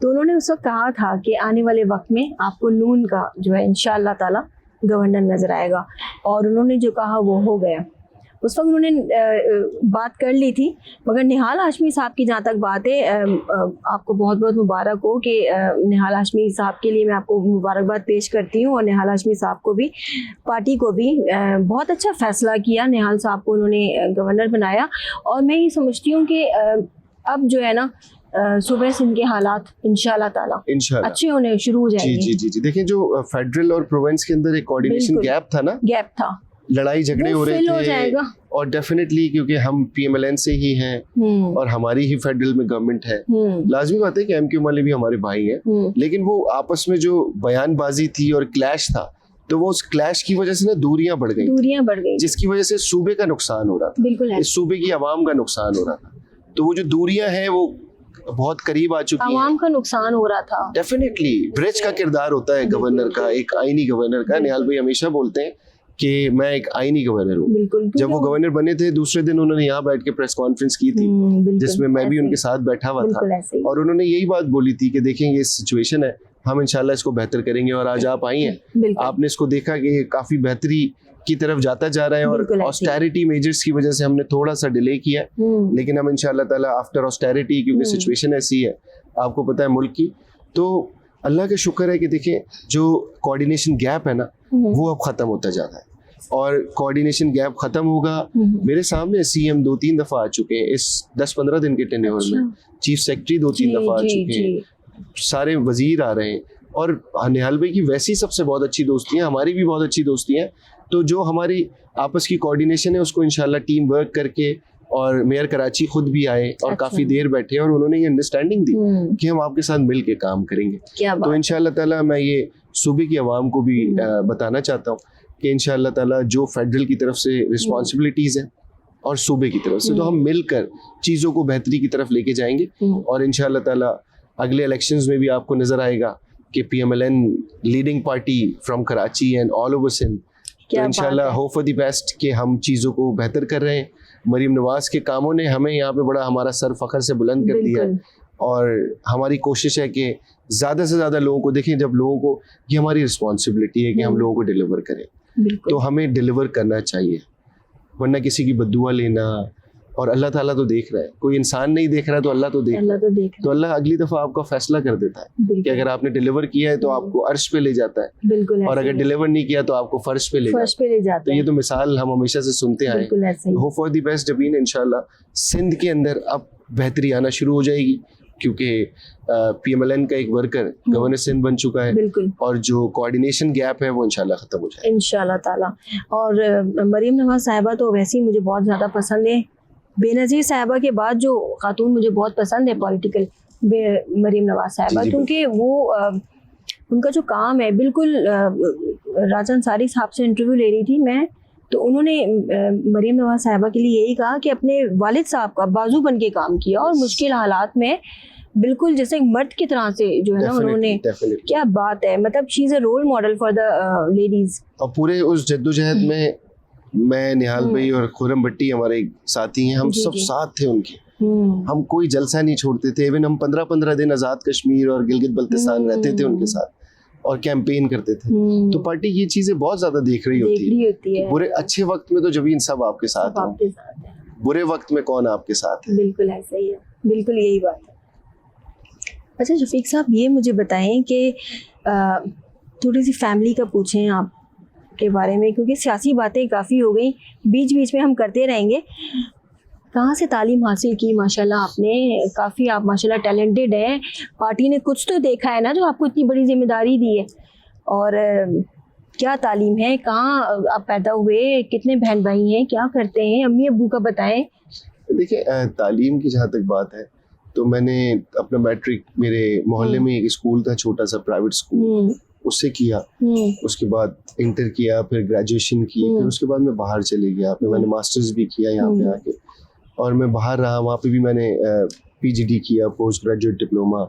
[SPEAKER 1] तो उन्होंने उस वक्त कहा था कि आने वाले वक्त में आपको नून का जो है इंशाअल्लाह ताला गवर्नर नजर आएगा। और उन्होंने जो कहा वो हो गया। उस वक्त उन्होंने बात कर ली थी। मगर निहाल हाशमी साहब की जहाँ तक बात है, आपको बहुत बहुत मुबारक हो कि निहाल हाशमी साहब के लिए मैं आपको मुबारकबाद पेश करती हूँ। और निहाल हाशमी साहब को भी, पार्टी को भी बहुत अच्छा फ़ैसला किया। निहाल साहब को उन्होंने गवर्नर बनाया। और मैं ये समझती हूँ कि अब जो है ना सूबे सिंध के हालात इंशाल्लाह ताला अच्छे होने शुरू हो जाएंगे।
[SPEAKER 2] जी। देखिए, जो फेडरल और प्रोविंस के अंदर एक कोऑर्डिनेशन गैप था, लड़ाई झगड़े हो रहे थे। और डेफिनेटली क्योंकि हम PMLN से ही हैं और हमारी ही फेडरल में गवर्नमेंट है, लाजमी बात है कि MQ वाले भी हमारे भाई हैं, लेकिन वो आपस में जो बयानबाजी थी और क्लैश था, तो वो उस क्लैश की वजह से ना दूरियां बढ़ गई, जिसकी वजह से सूबे का नुकसान हो रहा था, इस सूबे की आवाम का नुकसान हो रहा था। तो वो जो दूरियां हैं वो बहुत करीब आ चुकी हैं,
[SPEAKER 1] आवाम का नुकसान हो रहा था।
[SPEAKER 2] डेफिनेटली ब्रिज का किरदार होता है गवर्नर का, एक आईनी गवर्नर का। निहाल भाई हमेशा बोलते हैं कि मैं एक आईनी गवर्नर हूँ। जब वो गवर्नर बने थे, दूसरे दिन उन्होंने यहाँ बैठ के प्रेस कॉन्फ्रेंस की थी, जिसमें मैं भी उनके साथ बैठा हुआ था। और उन्होंने यही बात बोली थी कि देखें ये सिचुएशन है, हम इंशाल्लाह इसको बेहतर करेंगे। और आज आप आई हैं, आपने इसको देखा कि ये काफी बेहतरी की तरफ जाता जा रहा है। और ऑस्टेरिटी मेजर्स की वजह से हमने थोड़ा सा डिले किया, लेकिन हम इंशाल्लाह ताला आफ्टर ऑस्टेरिटी, क्योंकि सिचुएशन ऐसी है आपको पता है मुल्क की, तो अल्लाह का शुक्र है कि देखें जो कोऑर्डिनेशन गैप है ना, वो अब खत्म होता जा रहा है। और कोऑर्डिनेशन गैप खत्म होगा। मेरे सामने CM 2-3 दफा आ चुके हैं इस 10-15 दिन के टेन्योर में, चीफ सेक्रेटरी 2-3 दफा आ चुके हैं, सारे वजीर आ रहे हैं। और निहाल भाई की वैसी सबसे बहुत अच्छी दोस्ती है, हमारी भी बहुत अच्छी दोस्ती है। तो जो हमारी आपस की कोऑर्डिनेशन है उसको इंशाल्लाह टीम वर्क करके, और मेयर कराची खुद भी आए और काफी देर बैठे और उन्होंने ये अंडरस्टैंडिंग दी कि हम आपके साथ मिल के काम करेंगे। तो इंशाल्लाह ताला मैं ये सूबे की आवाम को भी बताना चाहता हूँ कि इंशाल्लाह ताला जो फेडरल की तरफ से रिस्पॉन्सिबिलिटीज है और सूबे की तरफ से, तो हम मिलकर चीज़ों को बेहतरी की तरफ लेके जाएंगे। और इंशाल्लाह ताला अगले इलेक्शंस में भी आपको नजर आएगा कि PMLN leading party from Karachi and all over Sindh. तो इंशाल्लाह होप फॉर द बेस्ट कि हम चीज़ों को बेहतर कर रहे हैं। मरीम नवाज के कामों ने हमें यहाँ पे बड़ा हमारा सर फखर से बुलंद कर दिया, और हमारी कोशिश है कि ज़्यादा से ज़्यादा लोगों को देखें, जब लोगों को, ये हमारी रिस्पॉन्सिबिलिटी है कि हम लोगों को डिलीवर करें, तो हमें डिलीवर करना चाहिए, वरना किसी की बद्दुआ लेना। और अल्लाह ताला तो देख रहा है, कोई इंसान नहीं देख रहा है तो अल्लाह तो देख रहा है। तो अल्लाह अगली दफ़ा आपका फैसला कर देता है कि अगर आपने डिलीवर किया है तो आपको अर्श पे ले जाता है,
[SPEAKER 1] बिल्कुल,
[SPEAKER 2] और अगर डिलीवर नहीं किया तो आपको फर्श पे ले जाता है। तो ये तो मिसाल हम हमेशा से सुनते आए। Hope for the best Jabeen, इंशाल्लाह सिंध के अंदर अब बेहतरी आना शुरू हो जाएगी, क्योंकि PMLN का एक वर्कर गवर्नर सिंध बन चुका है, और जो कोऑर्डिनेशन गैप है वो इंशाल्लाह खत्म हो जाएगा
[SPEAKER 1] इंशाल्लाह ताला। और मरीम नवाज साहिबा तो वैसे ही मुझे बहुत ज़्यादा पसंद है। बेनज़ीर साहिबा के बाद जो खातून मुझे बहुत पसंद है पॉलिटिकल, मरीम नवाज साहिबा, क्योंकि वो उनका जो काम है बिल्कुल। राजा अंसारी साहब से इंटरव्यू ले रही थी मैं, तो उन्होंने मरीम नवाज साहिबा के लिए यही कहा कि अपने वालिद साहब का बाजू बन के काम किया, और मुश्किल हालात में बिल्कुल जैसे एक मर्द की तरह से जो है ना उन्होंने, क्या बात है, मतलब she is a role model for the ladies.
[SPEAKER 2] और पूरे उस जद्दोजहद में मैं, निहाल भाई और खुरम भट्टी हमारे साथी हैं, हम सब साथ थे उनके। हम कोई जलसा नहीं छोड़ते थे। इवन हम 15-15 दिन आज़ाद कश्मीर और गिलगित बल्तिस्तान रहते थे उनके साथ और कैंपेन करते थे। तो पार्टी ये चीजें बहुत ज्यादा देख रही होती है। बुरे अच्छे वक्त में तो जबीन सब आपके साथ है, बुरे वक्त में कौन आपके साथ है।
[SPEAKER 1] बिल्कुल ऐसा ही है, बिल्कुल यही बात है। अच्छा शफीक साहब, ये मुझे बताएं कि थोड़ी सी फैमिली का पूछें आप के बारे में, क्योंकि सियासी बातें काफ़ी हो गई, बीच बीच में हम करते रहेंगे। कहाँ से तालीम हासिल की माशाल्लाह आपने? काफ़ी आप माशाल्लाह टैलेंटेड हैं। पार्टी ने कुछ तो देखा है ना जो आपको इतनी बड़ी जिम्मेदारी दी है। और क्या तालीम है, कहाँ आप पैदा हुए, कितने बहन भाई हैं, क्या करते हैं, अम्मी अब्बू का बताएं।
[SPEAKER 2] देखिए तालीम की जहाँ तक बात है तो मैंने अपना मैट्रिक मेरे मोहल्ले में एक स्कूल था, छोटा सा प्राइवेट स्कूल, उससे किया। उसके बाद इंटर किया, फिर ग्रेजुएशन की, फिर उसके बाद मैं बाहर चले गया, फिर मैंने मास्टर्स भी किया यहाँ पे आके, और मैं बाहर रहा, वहाँ पे भी मैंने PGD किया, पोस्ट ग्रेजुएट डिप्लोमा,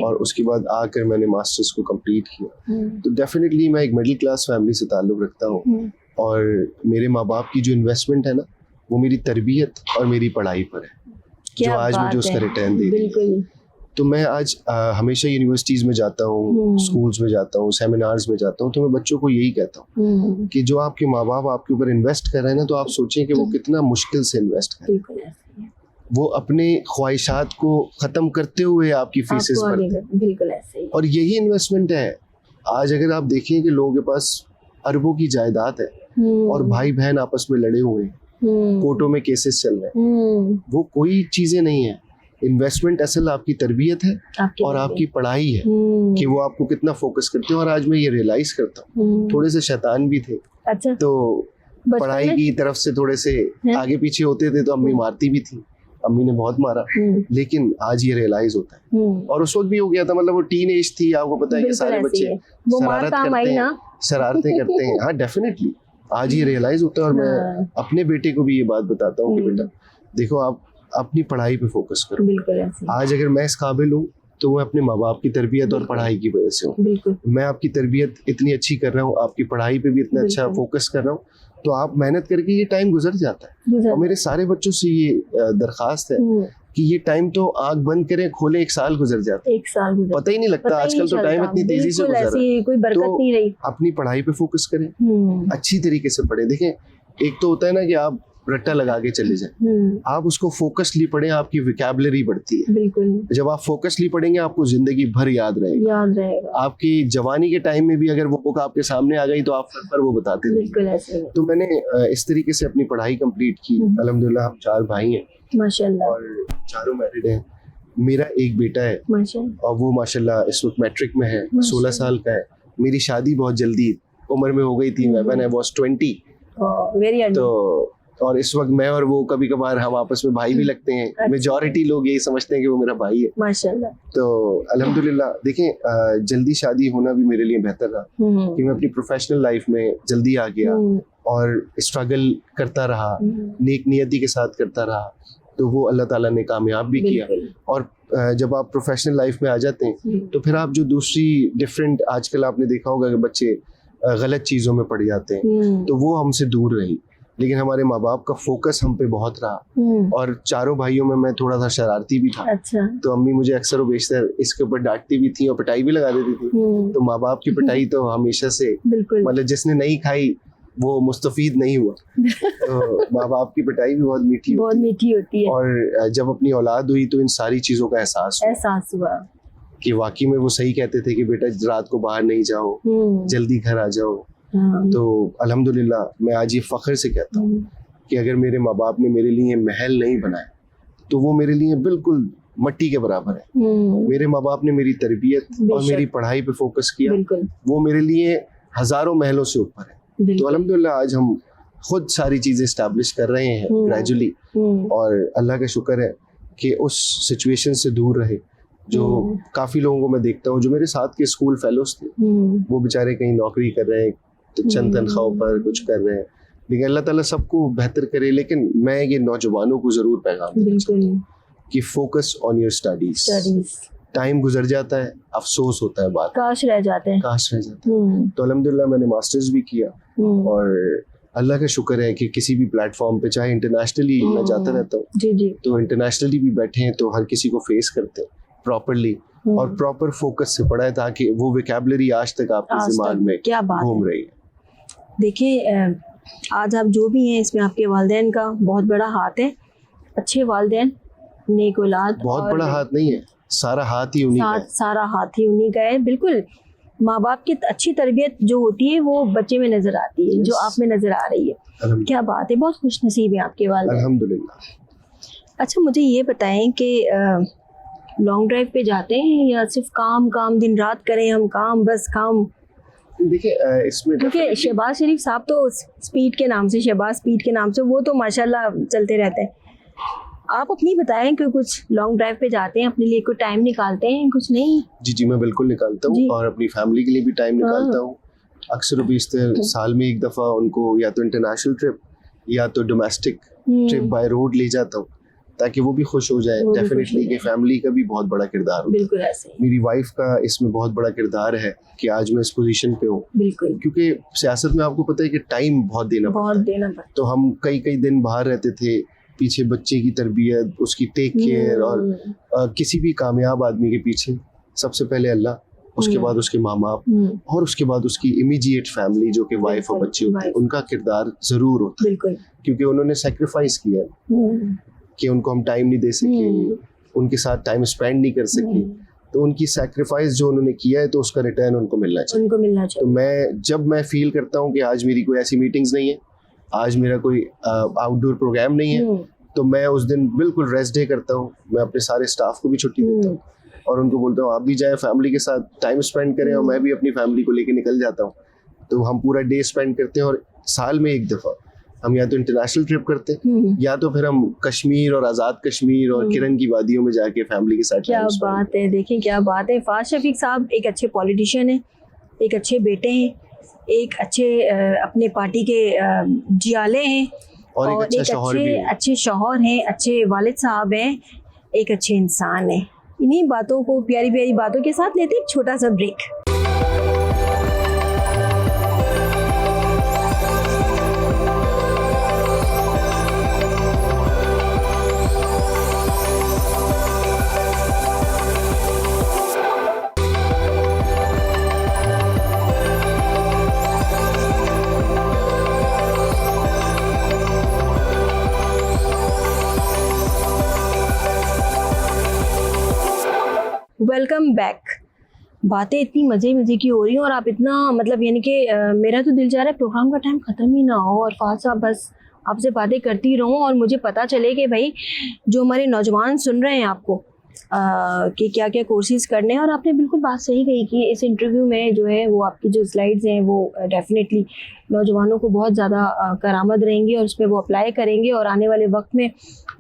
[SPEAKER 2] और उसके बाद आकर मैंने मास्टर्स को कंप्लीट किया। तो डेफिनेटली मैं एक मिडिल क्लास फैमिली से ताल्लुक़ रखता हूँ, और मेरे माँ बाप की जो इन्वेस्टमेंट है ना वो मेरी तरबियत और मेरी पढ़ाई पर है, जो आज मुझे उसका रिटर्न दे रही है। तो मैं आज हमेशा यूनिवर्सिटीज़ में जाता हूँ, स्कूल्स में जाता हूँ, सेमिनार्स में जाता हूँ, तो मैं बच्चों को यही कहता हूँ कि जो आपके माँ बाप आपके ऊपर इन्वेस्ट कर रहे हैं ना, तो आप सोचें कि वो कितना मुश्किल से इन्वेस्ट कर रहे हैं। वो अपने ख्वाहिशात को ख़त्म करते हुए आपकी फीसेस भरते हैं।
[SPEAKER 1] बिल्कुल ऐसे ही।
[SPEAKER 2] और यही इन्वेस्टमेंट है। आज अगर आप देखें कि लोगों के पास अरबों की जायदाद है और भाई बहन आपस में लड़े हुए हैं, कोर्टों में केसेस चल रहे हैं, वो कोई चीज़ें नहीं है। इन्वेस्टमेंट असल आपकी तरबियत है और आपकी पढ़ाई है कि वो आपको कितना फोकस करते हैं। और आज मैं ये रियलाइज करता हूँ, थोड़े से शैतान भी थे।
[SPEAKER 1] अच्छा।
[SPEAKER 2] तो पढ़ाई की तरफ से थोड़े से आगे पीछे होते थे, तो अम्मी मारती भी थी, अम्मी ने बहुत मारा, लेकिन आज ये रियलाइज होता है। और उस वक्त भी हो गया था, मतलब वो टीन एज थी, आपको पता है कि सारे बच्चे शरारत करते हैं, शरारतें करते हैं। हाँ डेफिनेटली आज ये रियलाइज होता है। और मैं अपने बेटे को भी ये बात बताता हूँ कि बेटा देखो, आप अपनी पढ़ाई पे फोकस करो।
[SPEAKER 1] बिल्कुल ऐसे। आज
[SPEAKER 2] अगर मैं इस काबिल हूँ तो मैं अपने माँ बाप की तरबियत और पढ़ाई की वजह से हूँ। मैं आपकी तरबियत इतनी अच्छी कर रहा हूँ, आपकी पढ़ाई पे भी इतना अच्छा फोकस कर रहा हूँ, तो आप मेहनत करके ये टाइम गुजर जाता है। और मेरे सारे बच्चों से ये दरखास्त है कि ये टाइम तो आँख बंद करें खोलें, 1 साल गुजर जाता है,
[SPEAKER 1] 1 साल
[SPEAKER 2] पता ही नहीं लगता। आजकल तो टाइम इतनी तेजी से गुजर रहा है,
[SPEAKER 1] कोई बरकत नहीं रही।
[SPEAKER 2] अपनी पढ़ाई पे फोकस करें, अच्छी तरीके से पढ़ें। देखें, एक तो होता है ना कि आप रट्टा लगा के चले जाए, आप उसको फोकसली पढ़ें, आपकी विकैबुलरी बढ़ती है। बिल्कुल। जब आप फोकसली पढ़ेंगे आपको जिंदगी भर याद रहेगा। आपकी जवानी के टाइम में भी अगर वो बुक आपके सामने आ गई तो आप फर वो बताते रहेंगे। तो मैंने इस तरीके से अपनी पढ़ाई कंप्लीट की। अल्हम्दुलिल्लाह हम 4 भाई हैं माशाल्लाह, और चारों मैरिड हैं। मेरा एक बेटा है माशाल्लाह, और वो माशाल्लाह इस वक्त मैट्रिक में है, 16 साल का है। मेरी शादी बहुत जल्दी उम्र में हो गई थी, व्हेन आई वाज 20। तो और इस वक्त मैं और वो कभी कभार हम आपस में भाई भी लगते हैं। मेजॉरिटी लोग यही समझते हैं कि वो मेरा भाई है माशाल्लाह। तो अल्हम्दुलिल्लाह देखें, जल्दी शादी होना भी मेरे लिए बेहतर रहा कि मैं अपनी प्रोफेशनल लाइफ में जल्दी आ गया और स्ट्रगल करता रहा, नेक नियति के साथ करता रहा, तो वो अल्लाह ताला ने कामयाब भी किया। और जब आप प्रोफेशनल लाइफ में आ जाते हैं तो फिर आप जो दूसरी डिफरेंट, आजकल आपने देखा होगा कि बच्चे गलत चीज़ों में पड़ जाते हैं, तो वो हमसे दूर रही। लेकिन हमारे माँ बाप का फोकस हम पे बहुत रहा। और चारों भाइयों में मैं थोड़ा सा शरारती भी था।
[SPEAKER 1] अच्छा।
[SPEAKER 2] तो अम्मी मुझे अक्सर और बेशतर इसके ऊपर डांटती भी थी और पिटाई भी लगा देती थी। तो माँ बाप की पिटाई तो हमेशा से, मतलब जिसने नहीं खाई वो मुस्तफीद नहीं हुआ। तो माँ बाप की पिटाई भी बहुत मीठी
[SPEAKER 1] होती है।
[SPEAKER 2] और जब अपनी औलाद हुई तो इन सारी चीजों का एहसास हुआ कि वाकई में वो सही कहते थे कि बेटा रात को बाहर नहीं जाओ, जल्दी घर आ जाओ। तो अल्हम्दुलिल्लाह मैं आज ये फख्र से कहता हूँ कि अगर मेरे माँ बाप ने मेरे लिए महल नहीं बनाए तो वो मेरे लिए बिल्कुल मट्टी के बराबर है। मेरे माँ बाप ने मेरी तरबियत और मेरी पढ़ाई पे फोकस किया, वो मेरे लिए हजारों महलों से ऊपर है। तो अल्हम्दुलिल्लाह आज हम खुद सारी चीजें एस्टैब्लिश कर रहे हैं ग्रेजुअली, और अल्लाह का शुक्र है कि उस सिचुएशन से दूर रहे। जो काफी लोगों को मैं देखता हूँ जो मेरे साथ के स्कूल फेलोज थे, वो बेचारे कहीं नौकरी कर रहे हैं, तो चंद तनख्वाहों पर कुछ कर रहे हैं, लेकिन अल्लाह ताला सबको बेहतर करे। लेकिन मैं ये नौजवानों को जरूर पैगाम देना चाहता हूँ कि focus on your studies. Time गुजर जाता है, अफसोस होता है, बात काश रह जाते हैं। तो अल्हम्दुलिल्लाह मैंने मास्टर्स भी किया, और अल्लाह का शुक्र है कि किसी भी प्लेटफॉर्म पे, चाहे इंटरनेशनली मैं जाता रहता हूँ, तो इंटरनेशनली भी बैठे हैं तो हर किसी को फेस करते हैं प्रॉपरली और प्रॉपर फोकस से पढ़ा है, ताकि वो वोकैबुलरी आज तक आपके दिमाग में घूम रही है।
[SPEAKER 1] देखिए आज आप जो भी हैं इसमें आपके वालिदैन का बहुत बड़ा हाथ है। अच्छे वालिदैन, नेक औलाद।
[SPEAKER 2] बहुत बड़ा हाथ नहीं है, सारा हाथ ही उन्हीं का है।
[SPEAKER 1] सारा हाथ ही उन्हीं का है, बिल्कुल। माँ बाप की अच्छी तरबियत जो होती है वो बच्चे में नजर आती है, जो आप में नजर आ रही है। क्या बात है, बहुत खुश नसीब है आपके वालिदैन।
[SPEAKER 2] अल्हम्दुलिल्लाह।
[SPEAKER 1] अच्छा, मुझे ये बताएं कि लॉन्ग ड्राइव पे जाते हैं या सिर्फ काम दिन रात करें हम, काम बस काम?
[SPEAKER 2] देखिए इसमें
[SPEAKER 1] क्योंकि शहबाज शरीफ साहब तो स्पीड के नाम से, शहबाज स्पीड के नाम से, वो तो माशाल्लाह चलते रहते हैं। आप अपनी बताएं कि कुछ लॉन्ग ड्राइव पे जाते हैं, अपने लिए कोई टाइम निकालते हैं? कुछ नहीं?
[SPEAKER 2] जी मैं बिल्कुल निकालता हूँ, और अपनी फैमिली के लिए भी टाइम निकालता हूँ। अक्सर बेशतर साल में एक दफ़ा उनको या तो इंटरनेशनल ट्रिप या तो डोमेस्टिक ट्रिप बाय रोड ले जाता हूँ, ताकि वो भी खुश हो जाए। डेफिनेटली कि फैमिली का भी बहुत बड़ा किरदार होता है।
[SPEAKER 1] बिल्कुल ऐसे।
[SPEAKER 2] मेरी वाइफ का इसमें बहुत बड़ा किरदार है कि आज मैं इस पोजीशन पे हूँ।
[SPEAKER 1] बिल्कुल।
[SPEAKER 2] क्योंकि सियासत में आपको पता है कि टाइम बहुत देना पड़ता है। तो हम कई दिन बाहर रहते थे, पीछे बच्चे की तरबियत, उसकी टेक केयर, और किसी भी कामयाब आदमी के पीछे सबसे पहले अल्लाह, उसके बाद उसके माँ बाप, और उसके बाद उसकी इमीडिएट फैमिली जो कि वाइफ और बच्चे होते हैं, उनका किरदार जरूर होता है। क्योंकि उन्होंने सेक्रीफाइस किया कि उनको हम टाइम नहीं दे सके, उनके साथ टाइम स्पेंड नहीं कर सके, तो उनकी सैक्रिफाइस जो उन्होंने किया है तो उसका रिटर्न उनको मिलना चाहिए। तो जब मैं फील करता हूँ कि आज मेरी कोई ऐसी मीटिंग्स नहीं है, आज मेरा कोई आउटडोर प्रोग्राम नहीं है, तो मैं उस दिन बिल्कुल रेस्ट डे करता हूँ। मैं अपने सारे स्टाफ को भी छुट्टी देता हूँ और उनको बोलता हूँ आप भी जाएं, फैमिली के साथ टाइम स्पेंड करें, और मैं भी अपनी फैमिली को लेके निकल जाता हूँ। तो हम पूरा डे स्पेंड करते हैं, और साल में एक दफ़ा हम या तो इंटरनेशनल ट्रिप करते हैं, या तो फिर हम कश्मीर और आज़ाद कश्मीर और किरण की वादियों में जाके फैमिली के साथ।
[SPEAKER 1] क्या बात है, देखिए क्या बात है। फाज शफीक साहब एक अच्छे पॉलिटिशियन हैं, एक अच्छे बेटे हैं, एक अच्छे अपने पार्टी के जियाले हैं, और एक अच्छे शौहर हैं, अच्छे वालिद साहब हैं, एक अच्छे इंसान हैं। इन्हीं बातों को, प्यारी प्यारी बातों के साथ लेते हैं एक छोटा सा ब्रेक। Welcome back. बातें इतनी मज़े की हो रही हैं, और आप इतना, मतलब यानी कि मेरा तो दिल चाह रहा है प्रोग्राम का टाइम ख़त्म ही ना हो, और फाज साहब बस आपसे बातें करती रहूं, और मुझे पता चले कि भाई जो हमारे नौजवान सुन रहे हैं आपको कि क्या क्या कोर्सेज़ करने हैं। और आपने बिल्कुल बात सही कही कि इस इंटरव्यू में जो है वो आपकी जो स्लाइड्स हैं वो डेफिनेटली नौजवानों को बहुत ज़्यादा करामद रहेंगी, और उस पर वो अप्लाई करेंगे, और आने वाले वक्त में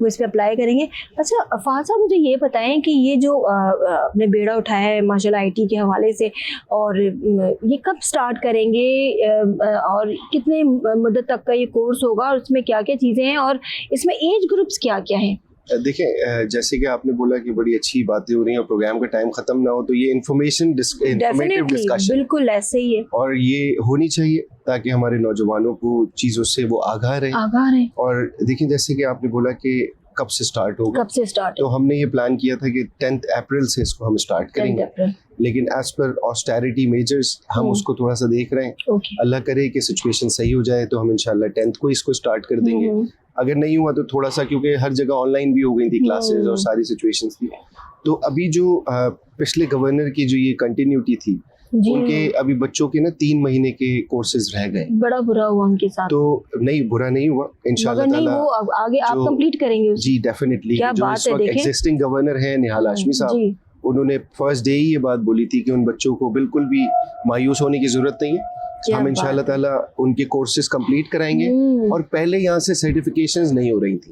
[SPEAKER 1] वो इस पर अप्लाई करेंगे। अच्छा फाज साहब, मुझे ये बताएं कि ये जो आपने बेड़ा उठाया है माशाल्लाह आईटी के हवाले से, और ये कब स्टार्ट करेंगे, और कितने मुद्दत तक का ये कोर्स होगा, और इसमें क्या क्या चीज़ें हैं, और इसमें एज ग्रुप्स क्या क्या हैं?
[SPEAKER 2] देखिए जैसे कि आपने बोला कि बड़ी अच्छी बातें हो रही हैं और प्रोग्राम का टाइम खत्म ना हो, तो ये इंफॉर्मेटिव
[SPEAKER 1] डेफिनेटली
[SPEAKER 2] डिस्कशन
[SPEAKER 1] बिल्कुल ऐसे ही है,
[SPEAKER 2] और ये होनी चाहिए ताकि हमारे नौजवानों को चीज़ों से वो आगाह रहे। और देखिए जैसे कि आपने बोला कि कब से स्टार्ट होगा,
[SPEAKER 1] कब से स्टार्ट
[SPEAKER 2] तो हमने ये प्लान किया था कि 10 अप्रैल से इसको हम स्टार्ट करेंगे,
[SPEAKER 1] अप्रैल।
[SPEAKER 2] लेकिन एज पर ऑस्टेरिटी मेजर्स हम उसको थोड़ा सा देख रहे हैं।
[SPEAKER 1] ओके।
[SPEAKER 2] अल्लाह करे कि सिचुएशन सही हो जाए तो हम इंशाल्लाह 10th को इसको स्टार्ट कर देंगे। अगर नहीं हुआ तो थोड़ा सा, क्योंकि हर जगह ऑनलाइन भी हो गई थी क्लासेस और सारी सिचुएशंस थी, तो अभी जो पिछले गवर्नर की जो ये कंटिन्यूटी थी, उनके अभी बच्चों के ना 3 महीने के कोर्सेज रह गए।
[SPEAKER 1] बड़ा बुरा हुआ उनके साथ।
[SPEAKER 2] तो नहीं, बुरा नहीं हुआ इंशाल्लाह ताला,
[SPEAKER 1] वो आगे आप कंप्लीट करेंगे उसको।
[SPEAKER 2] जी डेफिनेटली।
[SPEAKER 1] क्या
[SPEAKER 2] जो
[SPEAKER 1] बात
[SPEAKER 2] इस
[SPEAKER 1] है,
[SPEAKER 2] वक्त
[SPEAKER 1] देखें।
[SPEAKER 2] एग्जिस्टिंग गवर्नर है निहाल हाशमी साहब, उन्होंने फर्स्ट डे ही ये बात बोली थी कि उन बच्चों को बिल्कुल भी मायूस होने की जरूरत नहीं है, हम इंशाल्लाह ताला उनके कोर्सेज कंप्लीट कराएंगे। और पहले यहाँ से सर्टिफिकेशंस नहीं हो रही थी,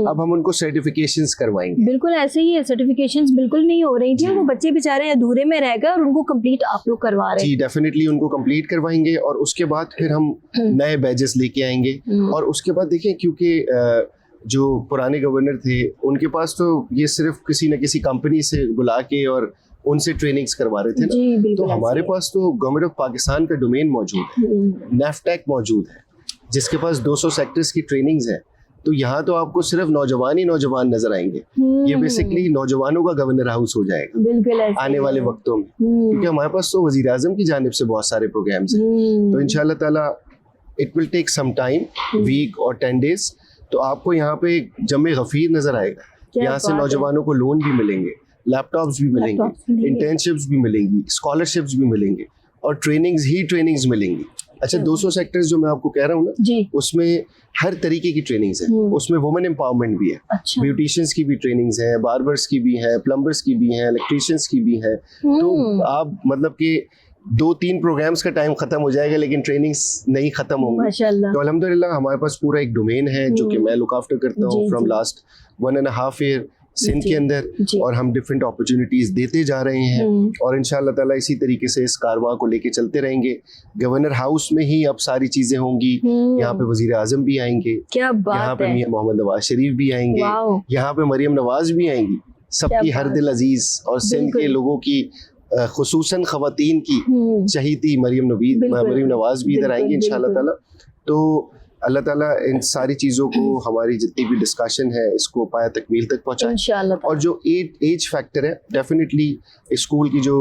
[SPEAKER 2] अब हम उनको सर्टिफिकेशंस करवाएंगे।
[SPEAKER 1] बिल्कुल ऐसे ही है, सर्टिफिकेशंस बिल्कुल नहीं हो रही थी, वो बच्चे बेचारे अधूरे में रह गए और उनको कंप्लीट आप लोग करवा रहे हैं।
[SPEAKER 2] जी डेफिनेटली उनको कंप्लीट करवाएंगे और उसके बाद फिर हम नए बैचेस लेके आएंगे। और उसके बाद देखें, क्योंकि जो पुराने गवर्नर थे उनके पास तो ये सिर्फ किसी न किसी कंपनी से बुला के और उनसे ट्रेनिंग्स करवा रहे थे ना, तो हमारे पास तो गवर्नमेंट ऑफ पाकिस्तान का डोमेन मौजूद है, नेफ्टेक मौजूद है, जिसके पास 200 सेक्टर्स की ट्रेनिंग्स है। तो यहाँ तो आपको सिर्फ नौजवान ही नौजवान नजर आएंगे। ये बेसिकली नौजवानों का गवर्नर हाउस हो जाएगा
[SPEAKER 1] बिल्कुल
[SPEAKER 2] आने वाले वक्तों में, क्योंकि हमारे पास तो वजीर आजम की जानिब से बहुत सारे प्रोग्राम्स हैं। तो इंशाल्लाह ताला it will take some time, week और 10 डेज, तो आपको यहाँ पे जमे गफीर नजर आएगा। यहाँ से नौजवानों को लोन भी मिलेंगे, लैपटॉप्स भी मिलेंगे, इंटर्नशिप्स भी मिलेंगी, स्कॉलरशिप्स भी मिलेंगी और ट्रेनिंग्स मिलेंगी। अच्छा, 200 सेक्टर्स जो मैं आपको कह रहा हूँ ना, उसमें हर तरीके की ट्रेनिंग्स है। उसमें वुमेन एम्पावरमेंट भी है, ब्यूटिशियंस की भी ट्रेनिंग्स है, बार्बर्स की भी है, प्लम्बर्स की भी है, इलेक्ट्रीशियंस की भी है। तो आप मतलब कि 2-3 प्रोग्राम्स का टाइम खत्म हो जाएगा, लेकिन ट्रेनिंग्स नहीं खत्म होंगी। तो अल्हम्दुलिल्लाह हमारे पास पूरा एक डोमेन है जो कि मैं लुक आफ्टर करता हूँ फ्रॉम लास्ट 1.5 ईयर सिंध के अंदर, और हम डिफरेंट अपॉर्चुनिटीज देते जा रहे हैं और इंशाल्लाह ताला इसी तरीके से इस कारवां को लेके चलते रहेंगे। गवर्नर हाउस में ही अब सारी चीजें होंगी, यहाँ पे वजीर आजम भी आएंगे, यहाँ पे मियां मोहम्मद नवाज शरीफ भी आएंगे, यहाँ पे मरियम नवाज भी आएंगी, सबकी हर दिल अजीज और सिंध के लोगों की खुसूसन खवातीन की चहीती मरियम नवाज भी इधर आएंगी इंशाल्लाह ताला। तो अल्लाह ताला इन सारी चीज़ों को, हमारी जितनी भी डिस्कशन है, इसको पाया तकमील तक पहुँचाए इंशाल्लाह। और जो एज फैक्टर है, डेफिनेटली स्कूल की जो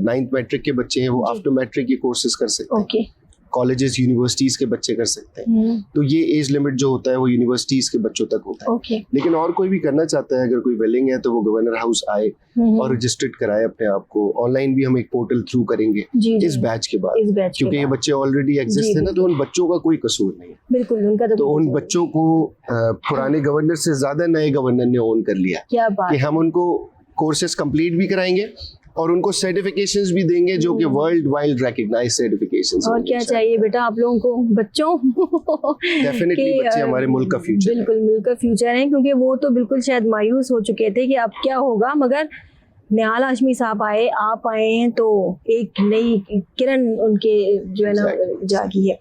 [SPEAKER 2] 9th मैट्रिक के बच्चे हैं वो आफ्टर मैट्रिक ये कोर्सेज कर सकते हैं, कॉलेजेस यूनिवर्सिटीज के बच्चे कर सकते हैं। तो ये एज लिमिट जो होता है वो यूनिवर्सिटीज के बच्चों तक होता है। लेकिन और कोई भी करना चाहता है, अगर कोई विलिंग है, तो वो गवर्नर हाउस आए और रजिस्टर्ड कराए अपने आप को। ऑनलाइन भी हम एक पोर्टल थ्रू करेंगे इस बैच के बाद, क्योंकि ये बच्चे ऑलरेडी एग्जिस्ट है ना, तो उन बच्चों का कोई कसूर नहीं है।
[SPEAKER 1] बिल्कुल उनका तो
[SPEAKER 2] उन बच्चों को पुराने गवर्नर से ज्यादा नए गवर्नर ने ओन कर लिया कि हम उनको कोर्सेज कंप्लीट भी कराएंगे और उनको सर्टिफिकेशंस भी देंगे जो कि वर्ल्ड वाइड रिकॉग्नाइज्ड सर्टिफिकेशंस।
[SPEAKER 1] और क्या चाहिए बेटा आप लोगों को, बच्चों
[SPEAKER 2] डेफिनेटली बच्चे हमारे मुल्क का फ्यूचर,
[SPEAKER 1] बिल्कुल मुल्क का फ्यूचर है, क्योंकि वो तो बिल्कुल शायद मायूस हो चुके थे कि अब क्या होगा, मगर निहाल हाशमी साहब आए, आप आए हैं, तो एक नई किरण उनके जो है ना जागी है।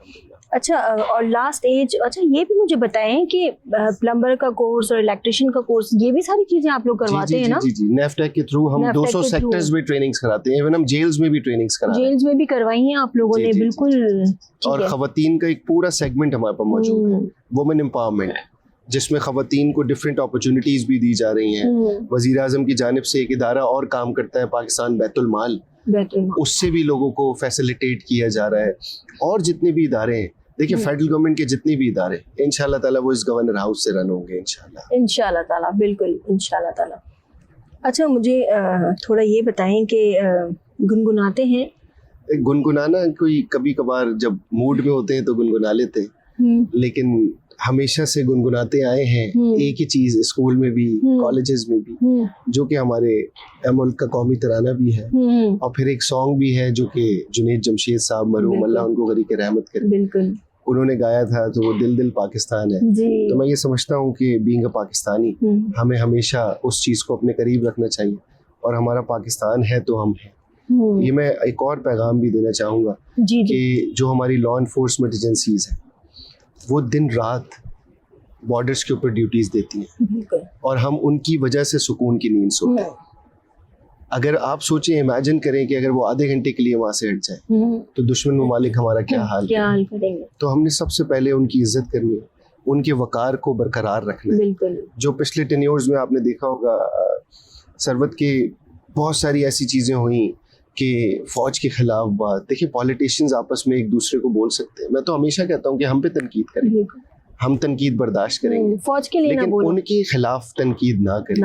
[SPEAKER 1] अच्छा, और लास्ट एज, अच्छा ये भी मुझे बताएं कि प्लम्बर का कोर्स और इलेक्ट्रिशियन का कोर्स, ये भी सारी चीजें आप लोग करवाते हैं ना?
[SPEAKER 2] जी नेफ्टेक के थ्रू हम 200 सेक्टर्स में ट्रेनिंग्स कराते हैं, इवन हम जेल्स में भी ट्रेनिंग्स कराते हैं।
[SPEAKER 1] जेल्स में भी करवाई हैं आप लोगों ने? बिल्कुल।
[SPEAKER 2] और खवातीन का एक पूरा सेगमेंट हमारे पास मौजूद है, वुमेन एम्पावरमेंट, जिसमें खवातीन को डिफरेंट अपॉर्चुनिटीज भी दी जा रही हैं। वजीर आजम की जानिब से एक इदारा और काम करता है, पाकिस्तान बैतुल माल, उससे भी लोगों को फैसिलिटेट किया जा रहा है। और जितने भी इदारे हैं, देखिए फेडरल गवर्नमेंट के जितने भी इदारे, इंशाल्लाह ताला वो इस गवर्नर हाउस से रन होंगे इंशाल्लाह ताला, बिल्कुल इंशाल्लाह ताला।
[SPEAKER 1] अच्छा, मुझे थोड़ा ये बताएं कि गुनगुनाते हैं?
[SPEAKER 2] गुनगुनाना कोई कभी कभार जब मूड में होते हैं तो गुनगुना लेते हैं, लेकिन हमेशा से गुनगुनाते आए हैं एक ही चीज, स्कूल में भी, कॉलेजेस में भी, जो कि हमारे मुल्क का कौमी तराना भी है। और फिर एक सॉन्ग भी है जो कि जुनैद जमशेद साहब मरहूम, अल्लाह उनको गरीक रहमत करे, बिल्कुल उन्होंने गाया था, तो वो दिल दिल पाकिस्तान है। तो मैं ये समझता हूँ कि बीइंग अ पाकिस्तानी हमें हमेशा उस चीज को अपने करीब रखना चाहिए, और हमारा पाकिस्तान है तो हम हैं। ये मैं एक और पैगाम भी देना चाहूँगा कि जो हमारी लॉ इन्फोर्समेंट एजेंसीज हैं, वो दिन रात बॉर्डर्स के ऊपर ड्यूटीज देती हैं
[SPEAKER 1] बिल्कुल।
[SPEAKER 2] और हम उनकी वजह से सुकून की नींद सोते हैं। अगर आप सोचें, इमेजिन करें कि अगर वो आधे घंटे के लिए वहां से हट जाए तो दुश्मन ममालिक हमारा क्या हाल
[SPEAKER 1] करेंगे।
[SPEAKER 2] तो हमने सबसे पहले उनकी इज्जत करनी है, उनके वकार को बरकरार रखना है।
[SPEAKER 1] बिल्कुल।
[SPEAKER 2] जो पिछले 10 years में आपने देखा होगा सरवत के बहुत सारी ऐसी चीजें हुई कि फौज के खिलाफ बात। देखिए, पॉलिटिशियंस आपस में एक दूसरे को बोल सकते हैं, मैं तो हमेशा कहता हूँ कि हम पे तनकीद करें, हम तनकीद बर्दाश्त करेंगे,
[SPEAKER 1] फौज के लिए
[SPEAKER 2] लेकिन
[SPEAKER 1] ना बोलो,
[SPEAKER 2] उनके खिलाफ तनकीद ना करें।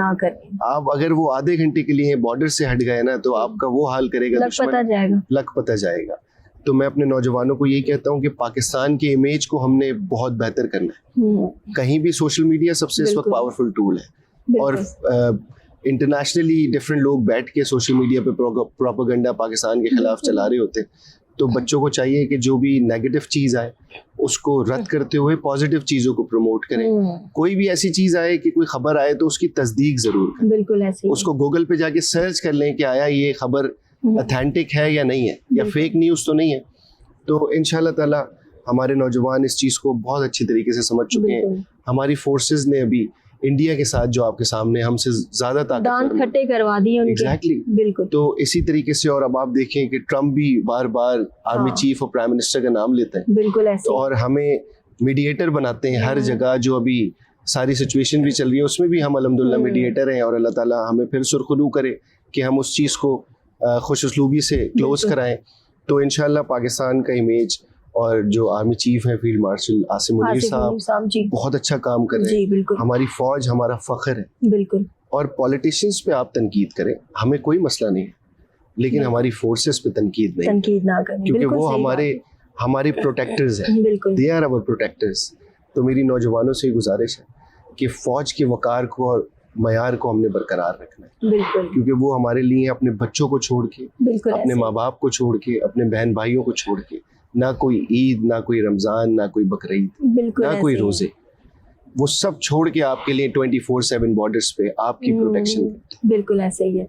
[SPEAKER 2] आप अगर वो आधे घंटे के लिए बॉर्डर से हट गए ना तो आपका वो हाल करेगा दुश्मन, लक पता जाएगा। तो मैं अपने नौजवानों को यही कहता हूँ कि पाकिस्तान के इमेज को हमने बहुत बेहतर करना है। कहीं भी सोशल मीडिया सबसे इस वक्त पावरफुल टूल है और इंटरनेशनली डिफरेंट लोग बैठ के सोशल मीडिया पे प्रोपेगेंडा पाकिस्तान के खिलाफ चला रहे होते हैं। तो बच्चों को चाहिए कि जो भी नेगेटिव चीज़ आए उसको रद्द करते हुए पॉजिटिव चीज़ों को प्रमोट करें। कोई भी ऐसी चीज़ आए कि कोई खबर आए तो उसकी तस्दीक ज़रूर करें।
[SPEAKER 1] बिल्कुल ऐसे
[SPEAKER 2] उसको गूगल पे जाके सर्च कर लें कि आया ये खबर ऑथेंटिक है या नहीं है, या फेक न्यूज़ तो नहीं है। तो इंशाल्लाह ताला हमारे नौजवान इस चीज़ को बहुत अच्छी तरीके से समझ चुके हैं। हमारी फोर्सेस ने अभी इंडिया के साथ जो आपके सामने हमसे ज्यादा
[SPEAKER 1] दांत खट्टे करवा दिए उनके।
[SPEAKER 2] एग्जैक्टली।
[SPEAKER 1] बिल्कुल।
[SPEAKER 2] तो इसी तरीके से और अब आप देखें कि ट्रम्प भी बार बार आर्मी चीफ और प्राइम मिनिस्टर का नाम लेते हैं।
[SPEAKER 1] बिल्कुल ऐसे।
[SPEAKER 2] और हमें मीडिएटर बनाते हैं हर जगह। जो अभी सारी सिचुएशन भी चल रही है उसमें भी हम अल्हम्दुलिल्लाह मीडिएटर हैं और अल्लाह ताला हमें फिर सुरखरू करे कि हम उस चीज़ को खुश उसलूबी से क्लोज कराएं। तो इंशाल्लाह पाकिस्तान का इमेज और जो आर्मी चीफ है फील्ड मार्शल आसिम मुनीर साहब बहुत अच्छा काम कर रहे हैं। हमारी फौज हमारा फख्र है। बिल्कुल। और पॉलिटिशियंस पे आप तनकीद करें, हमें कोई मसला नहीं है, लेकिन हमारी फोर्सेस पे तनकीद
[SPEAKER 1] ना करें,
[SPEAKER 2] क्योंकि वो हमारे प्रोटेक्टर्स हैं। They are our protectors. तो मेरी नौजवानों से गुजारिश है कि फौज के वकार को और मयार को हमने बरकरार रखना है। बिल्कुल। क्योंकि वो हमारे लिए अपने बच्चों को छोड़ के, अपने माँ बाप को छोड़ के, अपने बहन भाइयों को छोड़ के, ना कोई ईद, ना कोई रमजान, ना कोई बकरीद, ना कोई रोजे, वो सब छोड़ के आपके लिए 24/7 बॉर्डर्स पे आपकी प्रोटेक्शन।
[SPEAKER 1] बिल्कुल ऐसे ही है।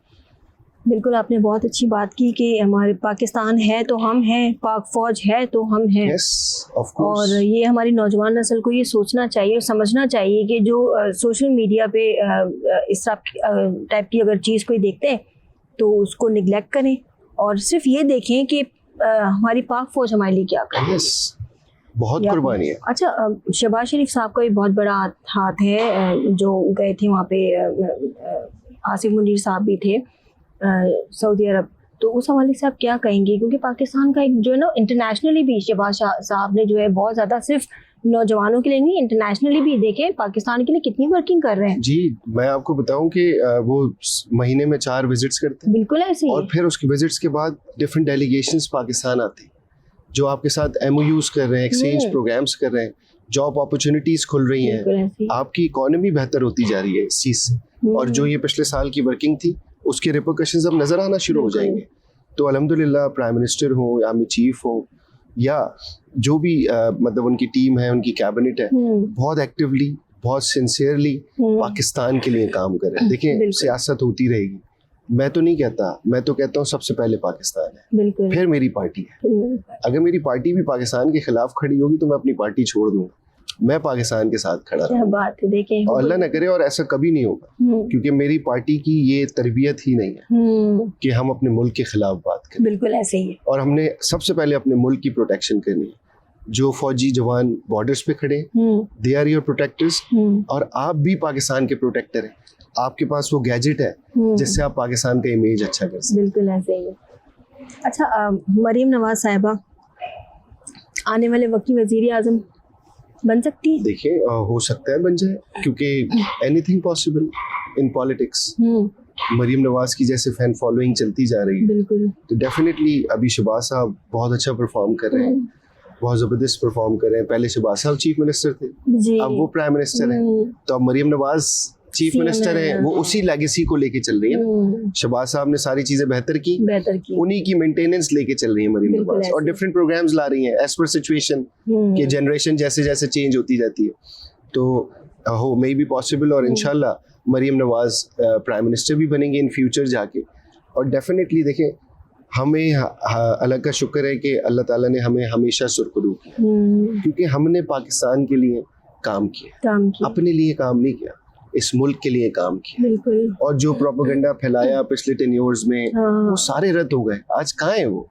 [SPEAKER 1] बिल्कुल, आपने बहुत अच्छी बात की कि हमारे पाकिस्तान है तो हम हैं, पाक फौज है तो हम हैं।
[SPEAKER 2] yes, of course.
[SPEAKER 1] और ये हमारी नौजवान नस्ल को ये सोचना चाहिए और समझना चाहिए कि जो सोशल मीडिया पे इस टाइप की अगर चीज़ कोई देखते हैं तो उसको निगलेक्ट करें और सिर्फ ये देखें कि हमारी पाक फौज हमारे लिए क्या कर रही है।
[SPEAKER 2] बहुत कुर्बानी है।
[SPEAKER 1] अच्छा, शहबाज शरीफ साहब का भी बहुत बड़ा हाथ है, जो गए थे वहाँ पे, आसिफ मुनीर साहब भी थे सऊदी अरब। तो उस हवाले से आप क्या कहेंगे, क्योंकि पाकिस्तान का एक जो है ना इंटरनेशनली भी शहबाज साहब ने जो है बहुत ज़्यादा सिर्फ नौजवानों के लिए नहीं, इंटरनेशनली भी देखें पाकिस्तान के लिए कितनी वर्किंग कर रहे हैं।
[SPEAKER 2] जी, मैं आपको बताऊं कि वो महीने में 4 विजिट्स करते हैं।
[SPEAKER 1] बिल्कुल ऐसे ही। और
[SPEAKER 2] फिर उसके विजिट्स के बाद डिफरेंट डेलीगेशंस पाकिस्तान आती हैं जो आपके साथ MOUs कर रहे हैं, एक्सचेंज प्रोग्राम्स कर रहे हैं, जॉब अपॉर्चुनिटीज खुल रही हैं, आपकी इकोनॉमी बेहतर होती जा रही है इस चीज़ से। और जो ये पिछले साल की वर्किंग थी उसके रिपोर्केशंस अब नजर आना शुरू हो जाएंगे। तो अल्हम्दुलिल्लाह प्राइम मिनिस्टर हो, आर्मी चीफ हो, या जो भी मतलब उनकी टीम है, उनकी कैबिनेट है, बहुत एक्टिवली, बहुत सिंसियरली पाकिस्तान के लिए काम कर रहे हैं। देखिए, सियासत होती रहेगी, मैं तो नहीं कहता, मैं तो कहता हूँ सबसे पहले पाकिस्तान है, फिर मेरी पार्टी है। अगर मेरी पार्टी भी पाकिस्तान के खिलाफ खड़ी होगी तो मैं अपनी पार्टी छोड़ दूंगा, मैं पाकिस्तान के साथ खड़ा
[SPEAKER 1] क्या बात है। देखें,
[SPEAKER 2] और अल्लाह न करे और ऐसा कभी नहीं होगा, क्योंकि मेरी पार्टी की ये तरबियत ही नहीं है कि हम अपने मुल्क के खिलाफ बात करें।
[SPEAKER 1] बिल्कुल ऐसे ही है।
[SPEAKER 2] और हमने सबसे पहले अपने मुल्क की प्रोटेक्शन करनी है। जो फौजी जवान बॉर्डर्स पे खड़े, दे आर योर प्रोटेक्टर्स, और आप भी पाकिस्तान के प्रोटेक्टर हैं। आपके पास वो गैजेट है जिससे आप पाकिस्तान का इमेज अच्छा कर सकते।
[SPEAKER 1] बिल्कुल ऐसे ही है। अच्छा, मरीम नवाज साहिबा आने वाले वक्त की वजीर आजम बन सकती है?
[SPEAKER 2] देखिए, हो सकता है बन जाए, क्योंकि anything possible in politics. Maryam Nawaz की जैसे फैन फॉलोइंग चलती जा रही है, बिल्कुल, तो डेफिनेटली अभी शहबाज साहब बहुत अच्छा परफॉर्म कर रहे हैं, बहुत जबरदस्त परफॉर्म कर रहे हैं। पहले शहबाज साहब चीफ मिनिस्टर थे, अब वो प्राइम मिनिस्टर हैं, तो अब मरीम नवाज चीफ मिनिस्टर हैं, वो उसी लेगेसी को लेके चल रही है। शहबाज साहब ने सारी चीजें बेहतर की, उन्हीं की मेंटेनेंस लेके चल रही है मरीम नवाज, और डिफरेंट प्रोग्राम्स ला रही हैं एज पर सिचुएशन कि जनरेशन जैसे जैसे चेंज होती जाती है, तो हो मे बी पॉसिबल। और इंशाल्लाह मरीम नवाज प्राइम मिनिस्टर भी बनेंगे इन फ्यूचर जाके। और डेफिनेटली देखें, हमें अल्लाह का शुक्र है कि अल्लाह ताला ने हमें हमेशा सुरखरू किया, क्योंकि हमने पाकिस्तान के लिए काम किया, अपने लिए काम नहीं किया, इस मुल्क के लिए काम किया।
[SPEAKER 1] बिल्कुल।
[SPEAKER 2] और जो प्रोपेगेंडा फैलाया पिछले 10 years में,
[SPEAKER 1] हाँ।
[SPEAKER 2] वो सारे रद्द हो गए। आज कहाँ है वो?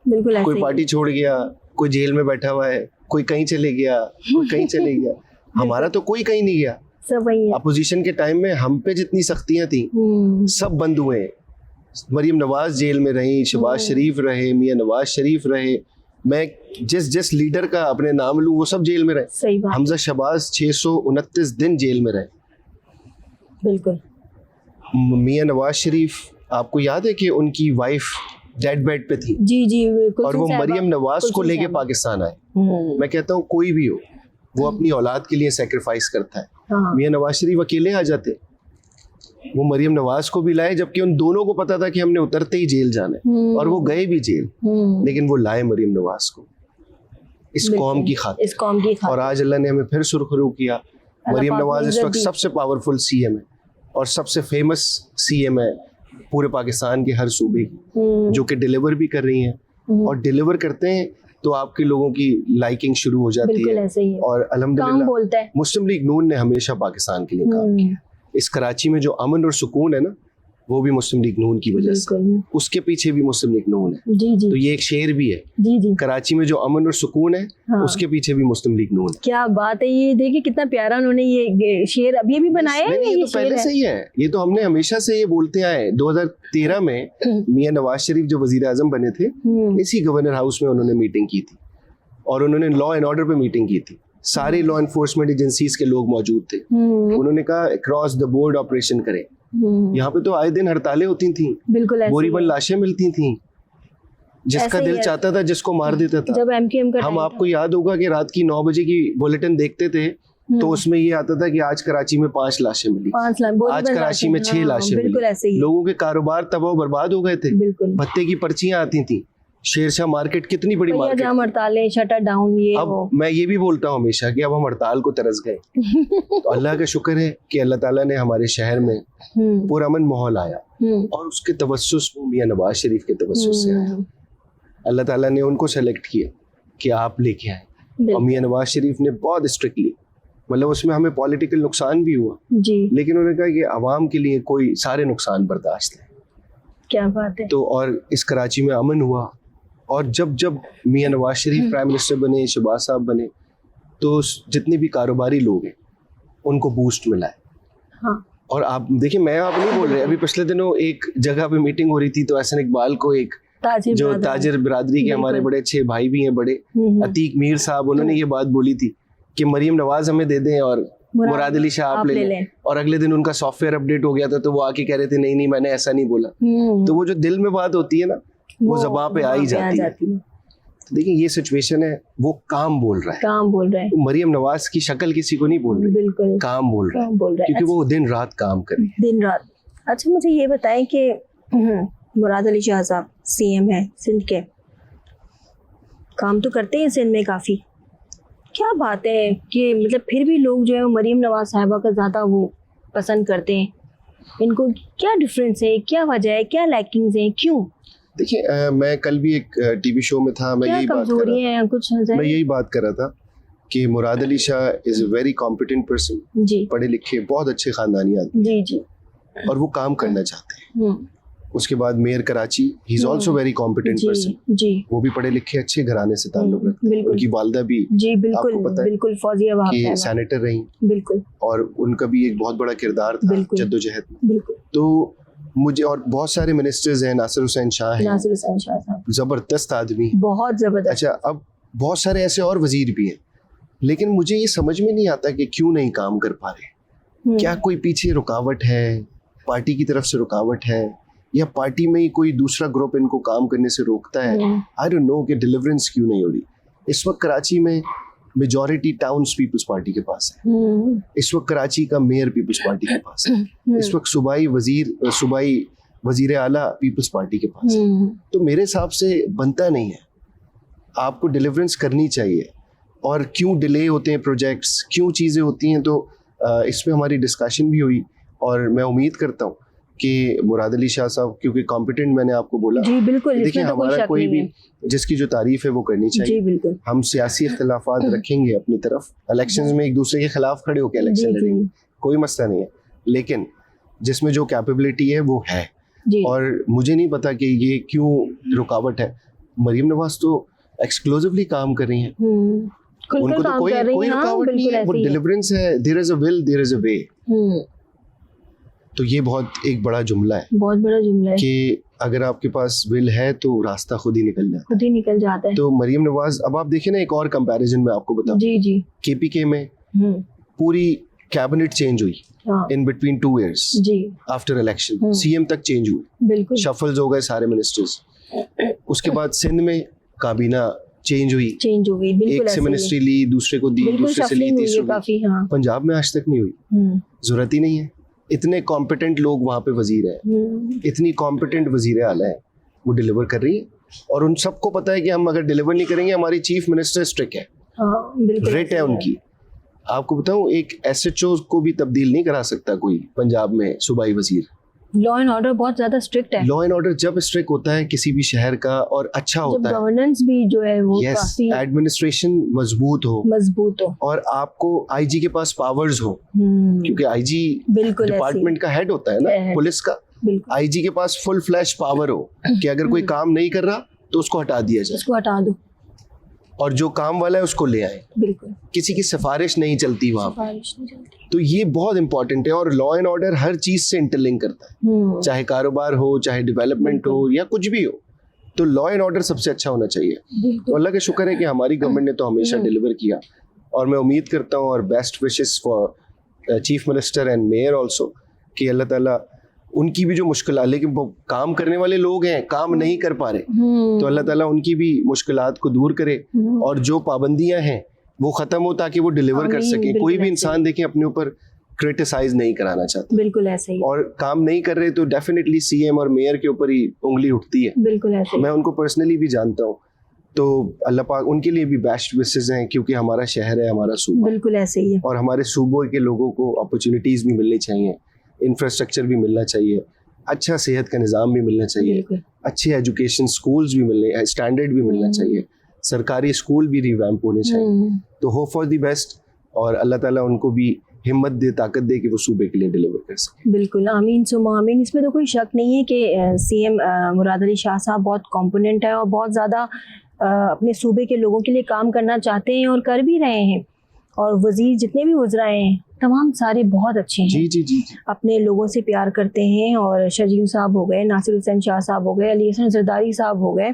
[SPEAKER 1] बिल्कुल ऐसे
[SPEAKER 2] कोई
[SPEAKER 1] ही।
[SPEAKER 2] पार्टी छोड़ गया, कोई जेल में बैठा हुआ है, कोई कहीं चले गया, कोई कहीं चले गया। हमारा तो कोई कहीं नहीं गया।
[SPEAKER 1] सब वही है।
[SPEAKER 2] अपोजिशन के टाइम में हम पे जितनी सख्तियां थी सब बंद हुए हैं। मरियम नवाज जेल में रही, शहबाज शरीफ रहे, मियां नवाज शरीफ रहे, मैं जिस लीडर का अपने नाम लूं वो सब जेल में रहे।
[SPEAKER 1] सही बात।
[SPEAKER 2] हमजा शहबाज 629 दिन जेल में रहे।
[SPEAKER 1] बिल्कुल।
[SPEAKER 2] मियां नवाज शरीफ, आपको याद है कि उनकी वाइफ डेड बेड पे थी,
[SPEAKER 1] जी जी
[SPEAKER 2] और वो मरियम नवाज को लेके पाकिस्तान आए। मैं कहता हूँ कोई भी हो, वो अपनी औलाद के लिए सेक्रीफाइस करता है।
[SPEAKER 1] हाँ।
[SPEAKER 2] मियां नवाज शरीफ अकेले आ जाते, वो मरियम नवाज को भी लाए, जबकि उन दोनों को पता था कि हमने उतरते ही जेल जाना है, और वो गए भी जेल, लेकिन वो लाए मरियम नवाज को इस कौम की खातिर,
[SPEAKER 1] इस कौम की खातिर।
[SPEAKER 2] और आज अल्लाह ने हमें फिर सुरखरू किया। मरियम
[SPEAKER 1] पाक
[SPEAKER 2] नवाज
[SPEAKER 1] ने
[SPEAKER 2] इस
[SPEAKER 1] इज्जत
[SPEAKER 2] वक्त
[SPEAKER 1] दी।
[SPEAKER 2] सबसे पावरफुल सीएम है और सबसे फेमस सीएम है पूरे पाकिस्तान के हर सूबे की, जो कि डिलीवर भी कर रही हैं, और डिलीवर करते हैं तो आपके लोगों की लाइकिंग शुरू हो जाती
[SPEAKER 1] बिल्कुल
[SPEAKER 2] है।
[SPEAKER 1] ऐसे ही है।
[SPEAKER 2] और
[SPEAKER 1] काम
[SPEAKER 2] अल्हम्दुलिल्लाह
[SPEAKER 1] बोलता है।
[SPEAKER 2] मुस्लिम लीग नून ने हमेशा पाकिस्तान के लिए काम किया। इस कराची में जो अमन और सुकून है ना, वो भी मुस्लिम लीग नून की वजह से,
[SPEAKER 1] बिल्कुल।
[SPEAKER 2] उसके पीछे भी मुस्लिम लीग नून है।
[SPEAKER 1] जी जी
[SPEAKER 2] तो ये एक शेर भी है,
[SPEAKER 1] जी जी।
[SPEAKER 2] कराची में जो अमन और सुकून है,
[SPEAKER 1] हाँ।
[SPEAKER 2] उसके पीछे भी मुस्लिम लीग नून है।
[SPEAKER 1] क्या बात है, ये देखिए कितना प्यारा उन्होंने ये शेर अभी भी बनाया है।
[SPEAKER 2] नहीं, ये तो
[SPEAKER 1] शेर
[SPEAKER 2] पहले
[SPEAKER 1] है।
[SPEAKER 2] से ही है, ये तो हमने हमेशा से ये बोलते आए। 2013 में मियां नवाज शरीफ जो वजीर आजम बने थे, इसी गवर्नर हाउस में उन्होंने मीटिंग की थी, और उन्होंने लॉ एंड ऑर्डर पे मीटिंग की थी। सारे लॉ एनफोर्समेंट एजेंसीज के लोग मौजूद थे। उन्होंने कहा अक्रॉस द बोर्ड ऑपरेशन करें। यहाँ पे तो आए दिन हड़तालें होती थी,
[SPEAKER 1] बिल्कुल ऐसे
[SPEAKER 2] बोरीबंद
[SPEAKER 1] ही है।
[SPEAKER 2] लाशें मिलती थी, जिसका
[SPEAKER 1] ऐसे ही
[SPEAKER 2] दिल
[SPEAKER 1] है।
[SPEAKER 2] चाहता था जिसको मार देता था।
[SPEAKER 1] जब एमकेएम का
[SPEAKER 2] हम
[SPEAKER 1] टाइम
[SPEAKER 2] आपको याद होगा कि रात की 9 बजे की बुलेटिन देखते थे, तो उसमें ये आता था कि आज कराची में 5 लाशें मिली,
[SPEAKER 1] 5 लाख
[SPEAKER 2] आज कराची में 6 लाशें
[SPEAKER 1] बिल्कुल
[SPEAKER 2] मिली।
[SPEAKER 1] ऐसे ही।
[SPEAKER 2] लोगों के कारोबार तबाह बर्बाद हो गए थे।
[SPEAKER 1] बिल्कुल।
[SPEAKER 2] भत्ते की पर्चियां आती थी। शेरशाह मार्केट कितनी बड़ी मार्केट
[SPEAKER 1] जाम हड़तालें, शटर डाउन, ये
[SPEAKER 2] अब
[SPEAKER 1] वो।
[SPEAKER 2] मैं ये भी बोलता हूँ हमेशा कि अब हम हड़ताल को तरस गए। तो अल्लाह का शुक्र है कि अल्लाह ताला ने हमारे शहर में पुरअमन माहौल आया, और उसके तवस्सुस मियां नवाज शरीफ के तवस्सुस से आया। अल्लाह ताला ने उनको सेलेक्ट किया कि आप लेके आए, और मियां नवाज शरीफ ने बहुत स्ट्रिक्टली, मतलब उसमें हमें पॉलिटिकल नुकसान भी हुआ
[SPEAKER 1] जी।
[SPEAKER 2] लेकिन उन्होंने कहा कि आवाम के लिए कोई सारे नुकसान बर्दाश्त है।
[SPEAKER 1] क्या बात है।
[SPEAKER 2] तो और इस कराची में अमन हुआ, और जब जब मियां नवाज शरीफ प्राइम मिनिस्टर बने, शहबाज साहब बने, तो जितने भी कारोबारी लोग हैं उनको बूस्ट मिला है।
[SPEAKER 1] हाँ।
[SPEAKER 2] और आप देखिए, मैं आप नहीं बोल रहे, अभी पिछले दिनों एक जगह पे मीटिंग हो रही थी, तो एहसन इकबाल को एक जो ताजिर बिरादरी के हमारे बड़े अच्छे भाई भी हैं, बड़े अतीक मीर साहब, उन्होंने ये बात बोली थी कि मरियम नवाज हमें दे दें और मुराद अली शाह आप ले लें। और अगले दिन उनका सॉफ्टवेयर अपडेट हो गया था, तो वो आके कह रहे थे नहीं नहीं मैंने ऐसा नहीं बोला। तो वो जो दिल में बात होती है ना, वो ज़बान पे आ ही जाती है। तो देखिए ये सिचुएशन है, वो काम बोल रहा है,
[SPEAKER 1] काम बोल रहा है।
[SPEAKER 2] वो मरियम नवाज की शक्ल किसी को नहीं बोल रही,
[SPEAKER 1] बिल्कुल
[SPEAKER 2] काम बोल रहा है, क्योंकि
[SPEAKER 1] अच्छा।
[SPEAKER 2] वो दिन रात काम कर रही है।
[SPEAKER 1] दिन रात। अच्छा मुझे ये बताएं कि मुराद अली शाह साहब सीएम है सिंध के, काम तो करते हैं सिंध में काफ़ी, क्या बात है कि मतलब फिर भी लोग जो है वो मरियम नवाज साहिबा का ज़्यादा वो पसंद करते हैं, इनको क्या डिफरेंस है, क्या वजह है, क्या लैकिंग्स हैं, क्यों?
[SPEAKER 2] देखिए मैं कल भी एक टीवी शो में था, मैं यही बात कर रहा था,
[SPEAKER 1] कुछ
[SPEAKER 2] मैं यही बात कर रहा था कि Murad Ali Shah is a very competent person,
[SPEAKER 1] जी,
[SPEAKER 2] पढ़े लिखे, बहुत अच्छे खानदानी आदमी,
[SPEAKER 1] जी जी,
[SPEAKER 2] और वो काम करना चाहते हैं। उसके बाद mayor Karachi, he is also very competent person,
[SPEAKER 1] जी,
[SPEAKER 2] वो भी पढ़े लिखे अच्छे घराने से ताल्लुक रखते हैं। उनकी वालिदा भी,
[SPEAKER 1] जी बिल्कुल,
[SPEAKER 2] आपको पता है
[SPEAKER 1] बिल्कुल फौजिया वहां
[SPEAKER 2] कि सेनेटर रही,
[SPEAKER 1] बिल्कुल,
[SPEAKER 2] और उनका भी एक बहुत बड़ा किरदार था जद्दोजहद में।
[SPEAKER 1] बिल्कुल।
[SPEAKER 2] तो मुझे, और बहुत सारे मिनिस्टर्स हैं, नासिर हुसैन शाह हैं,
[SPEAKER 1] नासिर हुसैन शाह साहब
[SPEAKER 2] जबरदस्त आदमी,
[SPEAKER 1] बहुत जबरदस्त।
[SPEAKER 2] अच्छा, अब बहुत सारे ऐसे और वजीर भी हैं, लेकिन मुझे ये समझ में नहीं आता कि क्यों नहीं काम कर पा रहे। क्या कोई पीछे रुकावट है, पार्टी की तरफ से रुकावट है, या पार्टी में ही कोई दूसरा ग्रुप इनको काम करने से रोकता है? आई डोंट नो कि डिलीवरेंस क्यों नहीं हो रही। इस वक्त कराची में मेजॉरिटी टाउन्स पीपल्स पार्टी के पास है, इस वक्त कराची का मेयर पीपल्स पार्टी के पास है, इस वक्त सूबाई वजीर आला पीपल्स पार्टी के पास है। तो मेरे हिसाब से बनता नहीं है, आपको डिलीवरेंस करनी चाहिए। और क्यों डिले होते हैं प्रोजेक्ट्स, क्यों चीज़ें होती हैं, तो इस पर हमारी डिस्कशन भी हुई, और मैं उम्मीद करता हूँ कि मुराद अली शाह साहब क्योंकि कॉम्पिटेंट मैंने आपको बोला।
[SPEAKER 1] जी बिल्कुल,
[SPEAKER 2] देखिए
[SPEAKER 1] इसमें तो कोई
[SPEAKER 2] हमारा
[SPEAKER 1] शक
[SPEAKER 2] कोई
[SPEAKER 1] नहीं
[SPEAKER 2] भी
[SPEAKER 1] है।
[SPEAKER 2] जिसकी जो तारीफ है वो करनी
[SPEAKER 1] जी
[SPEAKER 2] चाहिए।
[SPEAKER 1] बिल्कुल।
[SPEAKER 2] हम सियासी इख्तिलाफात रखेंगे अपनी तरफ, इलेक्शंस में एक दूसरे के खिलाफ खड़े होकर इलेक्शन
[SPEAKER 1] जी, जी।
[SPEAKER 2] लड़ेंगे, कोई मसला नहीं है, लेकिन जिसमें जो कैपेबिलिटी है वो है।
[SPEAKER 1] जी
[SPEAKER 2] और मुझे नहीं पता कि ये क्यों रुकावट है। मरीम नवाज तो एक्सक्लूसिवली काम कर रही हैं,
[SPEAKER 1] खुलकर
[SPEAKER 2] उनको तो
[SPEAKER 1] काम
[SPEAKER 2] कोई
[SPEAKER 1] कर रही
[SPEAKER 2] कोई
[SPEAKER 1] हैं, हाँ,
[SPEAKER 2] रुकावट नहीं
[SPEAKER 1] बिल्कुल
[SPEAKER 2] है, वो
[SPEAKER 1] ऐसे ही है।
[SPEAKER 2] डिलीवरेंस है, there is a will there is a way.
[SPEAKER 1] हम्म,
[SPEAKER 2] तो ये बहुत एक बड़ा जुमला है
[SPEAKER 1] बहुत बड़ा जुमला है,
[SPEAKER 2] कि अगर आपके पास विल है तो रास्ता खुद ही निकल जाता
[SPEAKER 1] खुद ही निकल जाता
[SPEAKER 2] है।
[SPEAKER 1] है।
[SPEAKER 2] तो मरीम नवाज, अब आप देखिए ना, एक और कंपैरिजन मैं आपको बताऊं,
[SPEAKER 1] जी जी।
[SPEAKER 2] केपीके में
[SPEAKER 1] हम्म,
[SPEAKER 2] पूरी कैबिनेट चेंज हुई
[SPEAKER 1] हाँ
[SPEAKER 2] इन बिटवीन 2 years
[SPEAKER 1] जी
[SPEAKER 2] आफ्टर इलेक्शन, सीएम तक चेंज हुई,
[SPEAKER 1] बिल्कुल
[SPEAKER 2] शफल्स हो गए सारे मिनिस्टर्स। उसके बाद सिंध में काबीना चेंज हुई,
[SPEAKER 1] चेंज हो गई, बिल्कुल
[SPEAKER 2] एक से
[SPEAKER 1] ऐसे ही है।
[SPEAKER 2] मिनिस्ट्री ली, दूसरे को दी,
[SPEAKER 1] बिल्कुल
[SPEAKER 2] दूसरे से ली,
[SPEAKER 1] शफलिंग हुई
[SPEAKER 2] तीसरे
[SPEAKER 1] है
[SPEAKER 2] को दी।
[SPEAKER 1] काफी, हाँ।
[SPEAKER 2] पंजाब में आज तक नहीं हुई, जरूरत ही नहीं है। इतने कॉम्पिटेंट लोग वहां पे वजीर हैं, इतनी कॉम्पिटेंट वजीर आला है, वो डिलीवर कर रही है। और उन सबको पता है कि हम अगर डिलीवर नहीं करेंगे, हमारी चीफ मिनिस्टर स्ट्रिक है,
[SPEAKER 1] हाँ बिल्कुल
[SPEAKER 2] रेट
[SPEAKER 1] ऐसे
[SPEAKER 2] है
[SPEAKER 1] ही
[SPEAKER 2] उनकी। आपको बताऊं, एक एसएचओ को भी तब्दील नहीं करा सकता कोई पंजाब में सूबाई वजीर।
[SPEAKER 1] लॉ एंड ऑर्डर बहुत ज्यादा स्ट्रिक्ट है।
[SPEAKER 2] लॉ एंड ऑर्डर जब स्ट्रिक्ट होता है किसी भी शहर का और अच्छा
[SPEAKER 1] जब
[SPEAKER 2] होता है,
[SPEAKER 1] गवर्नेंस भी जो है वो
[SPEAKER 2] यस,
[SPEAKER 1] काफी
[SPEAKER 2] एडमिनिस्ट्रेशन मजबूत हो
[SPEAKER 1] मजबूत हो।
[SPEAKER 2] और आपको आईजी के पास पावर्स हो, क्योंकि आईजी
[SPEAKER 1] बिल्कुल ऐसे ही।
[SPEAKER 2] डिपार्टमेंट का हेड होता है ना
[SPEAKER 1] Head।
[SPEAKER 2] पुलिस का।
[SPEAKER 1] बिल्कुल,
[SPEAKER 2] आईजी के पास फुल फ्लैश पावर हो कि अगर कोई काम नहीं कर रहा तो उसको हटा दिया जाए,
[SPEAKER 1] इसको हटा दो,
[SPEAKER 2] और जो काम वाला है उसको ले आए।
[SPEAKER 1] बिल्कुल
[SPEAKER 2] किसी की सिफारिश नहीं चलती वहां पे।
[SPEAKER 1] बारिश नहीं चलती।
[SPEAKER 2] तो ये बहुत इंपॉर्टेंट है, और लॉ एंड ऑर्डर हर चीज से इंटरलिंक करता है, चाहे कारोबार हो, चाहे डेवलपमेंट हो, या कुछ भी हो। तो लॉ एंड ऑर्डर सबसे अच्छा होना चाहिए। तो
[SPEAKER 1] बिल्कुल
[SPEAKER 2] अल्लाह का शुक्र है कि हमारी गवर्नमेंट ने तो हमेशा डिलीवर किया, और मैं उम्मीद करता हूँ, और best wishes for chief minister and mayor also, कि अल्लाह ताला उनकी भी जो मुश्किल, लेकिन वो काम करने वाले लोग हैं, काम नहीं कर पा रहे, तो अल्लाह ताला उनकी भी मुश्किलात को दूर करे, और जो पाबंदियां हैं वो खत्म हो, ताकि वो डिलीवर कर
[SPEAKER 1] आमीन,
[SPEAKER 2] सके।
[SPEAKER 1] बिल्कुल
[SPEAKER 2] कोई भी
[SPEAKER 1] ऐसे
[SPEAKER 2] इंसान देखें अपने ऊपर क्रिटिसाइज नहीं कराना चाहता,
[SPEAKER 1] बिल्कुल ऐसे ही,
[SPEAKER 2] और काम नहीं कर रहे तो डेफिनेटली सीएम और मेयर के ऊपर ही उंगली उठती है।
[SPEAKER 1] बिल्कुल ऐसे ही।
[SPEAKER 2] मैं उनको पर्सनली भी जानता हूँ, तो अल्लाह पाक उनके लिए भी बेस्ट विशेस हैं, क्योंकि हमारा शहर है, हमारा सूबा,
[SPEAKER 1] बिल्कुल ऐसे ही है।
[SPEAKER 2] और हमारे सूबों के लोगों को अपॉर्चुनिटीज़ भी मिलनी चाहिए, इंफ्रास्ट्रक्चर भी मिलना चाहिए, अच्छा सेहत का निज़ाम भी मिलना चाहिए,
[SPEAKER 1] बिल्कुल
[SPEAKER 2] अच्छे एजुकेशन स्कूल्स भी मिलने, स्टैंडर्ड भी मिलना चाहिए, सरकारी स्कूल भी रिवैम्प होने चाहिए। तो होप फॉर द बेस्ट, और अल्लाह ताला उनको भी हिम्मत दे, ताकत दे कि वो सूबे के लिए डिलीवर कर सके।
[SPEAKER 1] बिल्कुल, आमीन सुमा आमीन। इसमें तो कोई शक नहीं है कि सीएम मुराद अली शाह साहब बहुत कॉम्पोनेंट है और बहुत ज़्यादा अपने सूबे के लोगों के लिए काम करना चाहते हैं और कर भी रहे हैं। और वज़ीर जितने भी वज़राए हैं तमाम सारे बहुत अच्छे हैं,
[SPEAKER 2] जी जी जी जी।
[SPEAKER 1] अपने लोगों से प्यार करते हैं। और शर्जील साहब हो गए, नासिर हुसैन शाह साहब हो गए, अली हसन जरदारी साहब हो गए,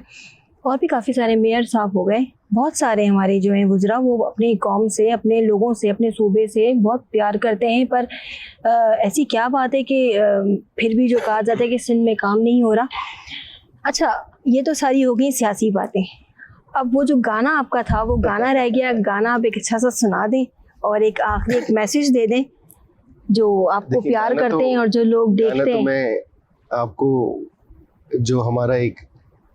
[SPEAKER 1] और भी काफ़ी सारे मेयर साहब हो गए। बहुत सारे हमारे जो हैं वज़रा, वो अपनी कौम से, अपने लोगों से, अपने सूबे से बहुत प्यार करते हैं। पर ऐसी क्या बात है कि फिर भी जो कहा जाता है कि सिंध में काम नहीं हो रहा। अच्छा, ये तो सारी हो गई सियासी बातें। अब वो जो गाना आपका था वो गाना रह गया, गाना आप एक अच्छा सा सुना दें और एक आखिरी एक मैसेज दे दें जो आपको
[SPEAKER 2] देखिए,
[SPEAKER 1] प्यार
[SPEAKER 2] गाना
[SPEAKER 1] करते
[SPEAKER 2] तो-
[SPEAKER 1] हैं और जो लोग
[SPEAKER 2] गाना
[SPEAKER 1] देखते
[SPEAKER 2] तो
[SPEAKER 1] हैं।
[SPEAKER 2] मैं आपको, जो हमारा एक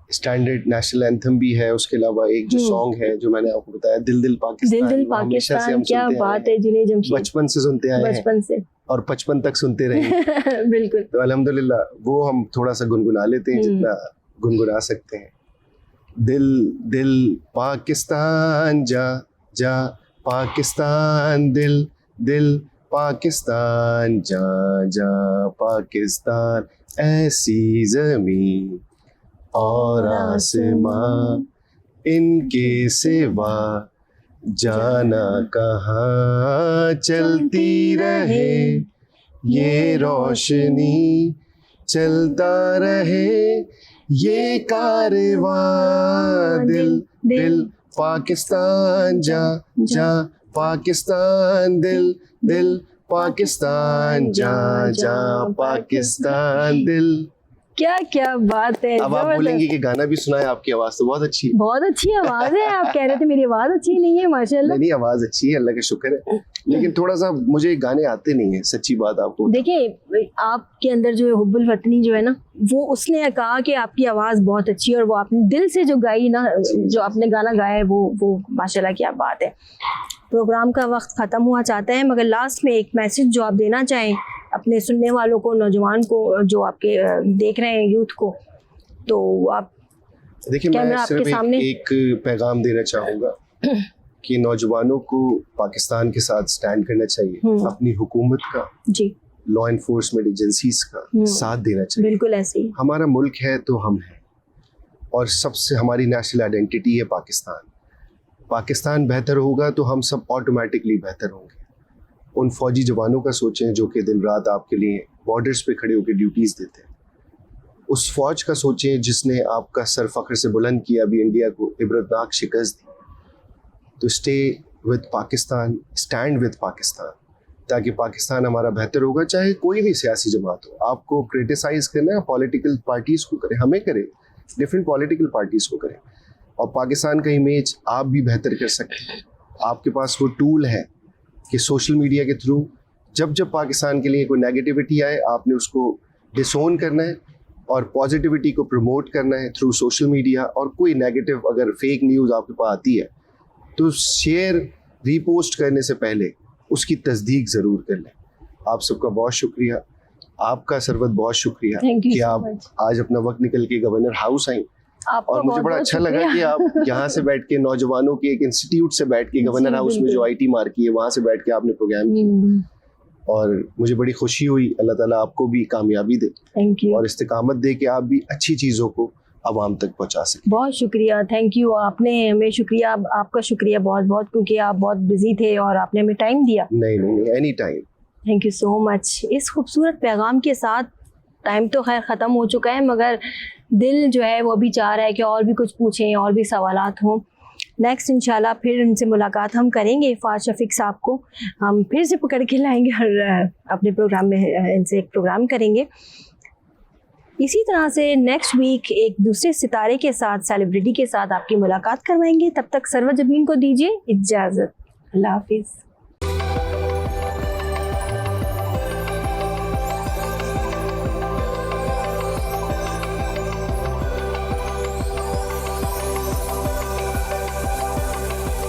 [SPEAKER 2] स्टैंडर्ड नेशनल एंथम भी है, उसके अलावा एक जो सॉन्ग है जो मैंने आपको बताया, दिल दिल पाकिस्तान,
[SPEAKER 1] दिल दिल
[SPEAKER 2] वो हमेशा से
[SPEAKER 1] पाकिस्तान,
[SPEAKER 2] हम
[SPEAKER 1] क्या
[SPEAKER 2] सुनते आए
[SPEAKER 1] बात
[SPEAKER 2] हैं,
[SPEAKER 1] है जुने जमशीद,
[SPEAKER 2] बचपन से सुनते आए हैं,
[SPEAKER 1] बचपन से
[SPEAKER 2] और 55 तक सुनते रहे।
[SPEAKER 1] बिल्कुल।
[SPEAKER 2] तो अल्हम्दुलिल्लाह वो हम थोड़ा सा गुनगुना लेते हैं जितना गुनगुना सकते हैं। दिल दिल पाकिस्तान, जा जा पाकिस्तान, दिल दिल पाकिस्तान, जा जा पाकिस्तान, ऐसी जमीन और आसमां, इनके सिवा जाना कहाँ चलती रहे, ये रोशनी चलता रहे, ये कारवां, दिल दिल पाकिस्तान, जा जा पाकिस्तान, दिल दिल पाकिस्तान, जा जा पाकिस्तान, दिल।
[SPEAKER 1] क्या क्या बात है,
[SPEAKER 2] अब आप
[SPEAKER 1] जबरदस्त।
[SPEAKER 2] बोलेंगे कि गाना भी सुनाए, आपकी आवाज तो बहुत अच्छी है।
[SPEAKER 1] बहुत अच्छी आवाज है। आप कह रहे थे मेरी आवाज अच्छी नहीं है, माशाल्लाह।
[SPEAKER 2] नहीं, आवाज अच्छी है, अल्लाह का शुक्र है, लेकिन थोड़ा सा मुझे गाने आते नहीं है, सच्ची बात आपको।
[SPEAKER 1] देखिए, आपके अंदर जो है हुब्बुल वतनी जो है ना, वो उसने कहा कि आपकी आवाज़ बहुत अच्छी है और वो आपने दिल से जो गाई ना, जो आपने गाना गाया है वो माशाल्लाह क्या बात है। प्रोग्राम का वक्त ख़त्म हुआ चाहता है, मगर लास्ट में एक मैसेज जो आप देना चाहें अपने सुनने वालों को, नौजवान को, जो आपके देख रहे हैं यूथ को, तो आप
[SPEAKER 2] देखिए, मैं सिर्फ एक पैगाम देना चाहूँगा कि नौजवानों को पाकिस्तान के साथ स्टैंड करना चाहिए, अपनी हुकूमत का
[SPEAKER 1] जी,
[SPEAKER 2] लॉ इन्फोर्समेंट एजेंसीज का साथ देना चाहिए।
[SPEAKER 1] बिल्कुल ऐसे ही।
[SPEAKER 2] हमारा मुल्क है तो हम हैं, और सबसे हमारी नेशनल आइडेंटिटी है पाकिस्तान। पाकिस्तान बेहतर होगा तो हम सब ऑटोमेटिकली बेहतर होंगे। उन फौजी जवानों का सोचें जो कि दिन रात आपके लिए बॉर्डर्स पे खड़े होकर ड्यूटीज़ देते हैं। उस फौज का सोचें जिसने आपका सर फख्र से बुलंद किया, अभी इंडिया को इबरतनाक शिकस्त दी। तो stay with Pakistan, stand with Pakistan, ताकि पाकिस्तान हमारा बेहतर होगा। चाहे कोई भी सियासी जमात हो, आपको क्रिटिसाइज़ करना है पॉलिटिकल पार्टीज़ को करें, हमें करें, डिफरेंट पॉलिटिकल पार्टीज़ को करें, और पाकिस्तान का इमेज आप भी बेहतर कर सकते हैं। आपके पास वो टूल है कि सोशल मीडिया के थ्रू जब जब पाकिस्तान के लिए कोई नेगेटिविटी आए, आपने उसको डिसोन करना है और पॉजिटिविटी को प्रमोट करना है थ्रू सोशल मीडिया। और कोई नेगेटिव अगर फेक न्यूज़ आपके पास आती है तो शेयर रीपोस्ट करने से पहले उसकी तस्दीक ज़रूर कर लें। आप सबका बहुत शुक्रिया, आपका सरवत बहुत शुक्रिया कि आप आज अपना वक्त निकल के गवर्नर हाउस आई, और मुझे बड़ा अच्छा लगा कि आप यहाँ से बैठ के नौजवानों के एक इंस्टीट्यूट से बैठ के गवर्नर हाउस में जो IT मार्की है वहाँ से बैठ के आपने प्रोग्राम किया, और मुझे बड़ी खुशी हुई। अल्लाह ताला आपको भी कामयाबी दे,
[SPEAKER 1] थैंक यू,
[SPEAKER 2] और इस्तिकामत दे कि आप भी अच्छी चीज़ों को आवाम तक पहुँचा सकें।
[SPEAKER 1] बहुत शुक्रिया, थैंक यू। आपने हमें शुक्रिया, आपका शुक्रिया बहुत बहुत, क्योंकि आप बहुत बिजी थे और आपने हमें टाइम दिया।
[SPEAKER 2] नहीं, any time.
[SPEAKER 1] Thank you so much. इस खूबसूरत पैगाम के साथ टाइम तो खैर ख़त्म हो चुका है, मगर दिल जो है वो भी चाह रहा है कि और भी कुछ पूछें, और भी सवालात हों। नेक्स्ट इंशाल्लाह फिर इनसे मुलाकात हम करेंगे। फ़ाज़ शफ़ीक साहब को हम फिर से पकड़ के लाएंगे और अपने प्रोग्राम में इनसे एक प्रोग्राम करेंगे। इसी तरह से नेक्स्ट वीक एक दूसरे सितारे के साथ, सेलिब्रिटी के साथ आपकी मुलाकात करवाएंगे। तब तक सरवत जबीन को दीजिए इजाज़त। अल्लाह हाफिज़।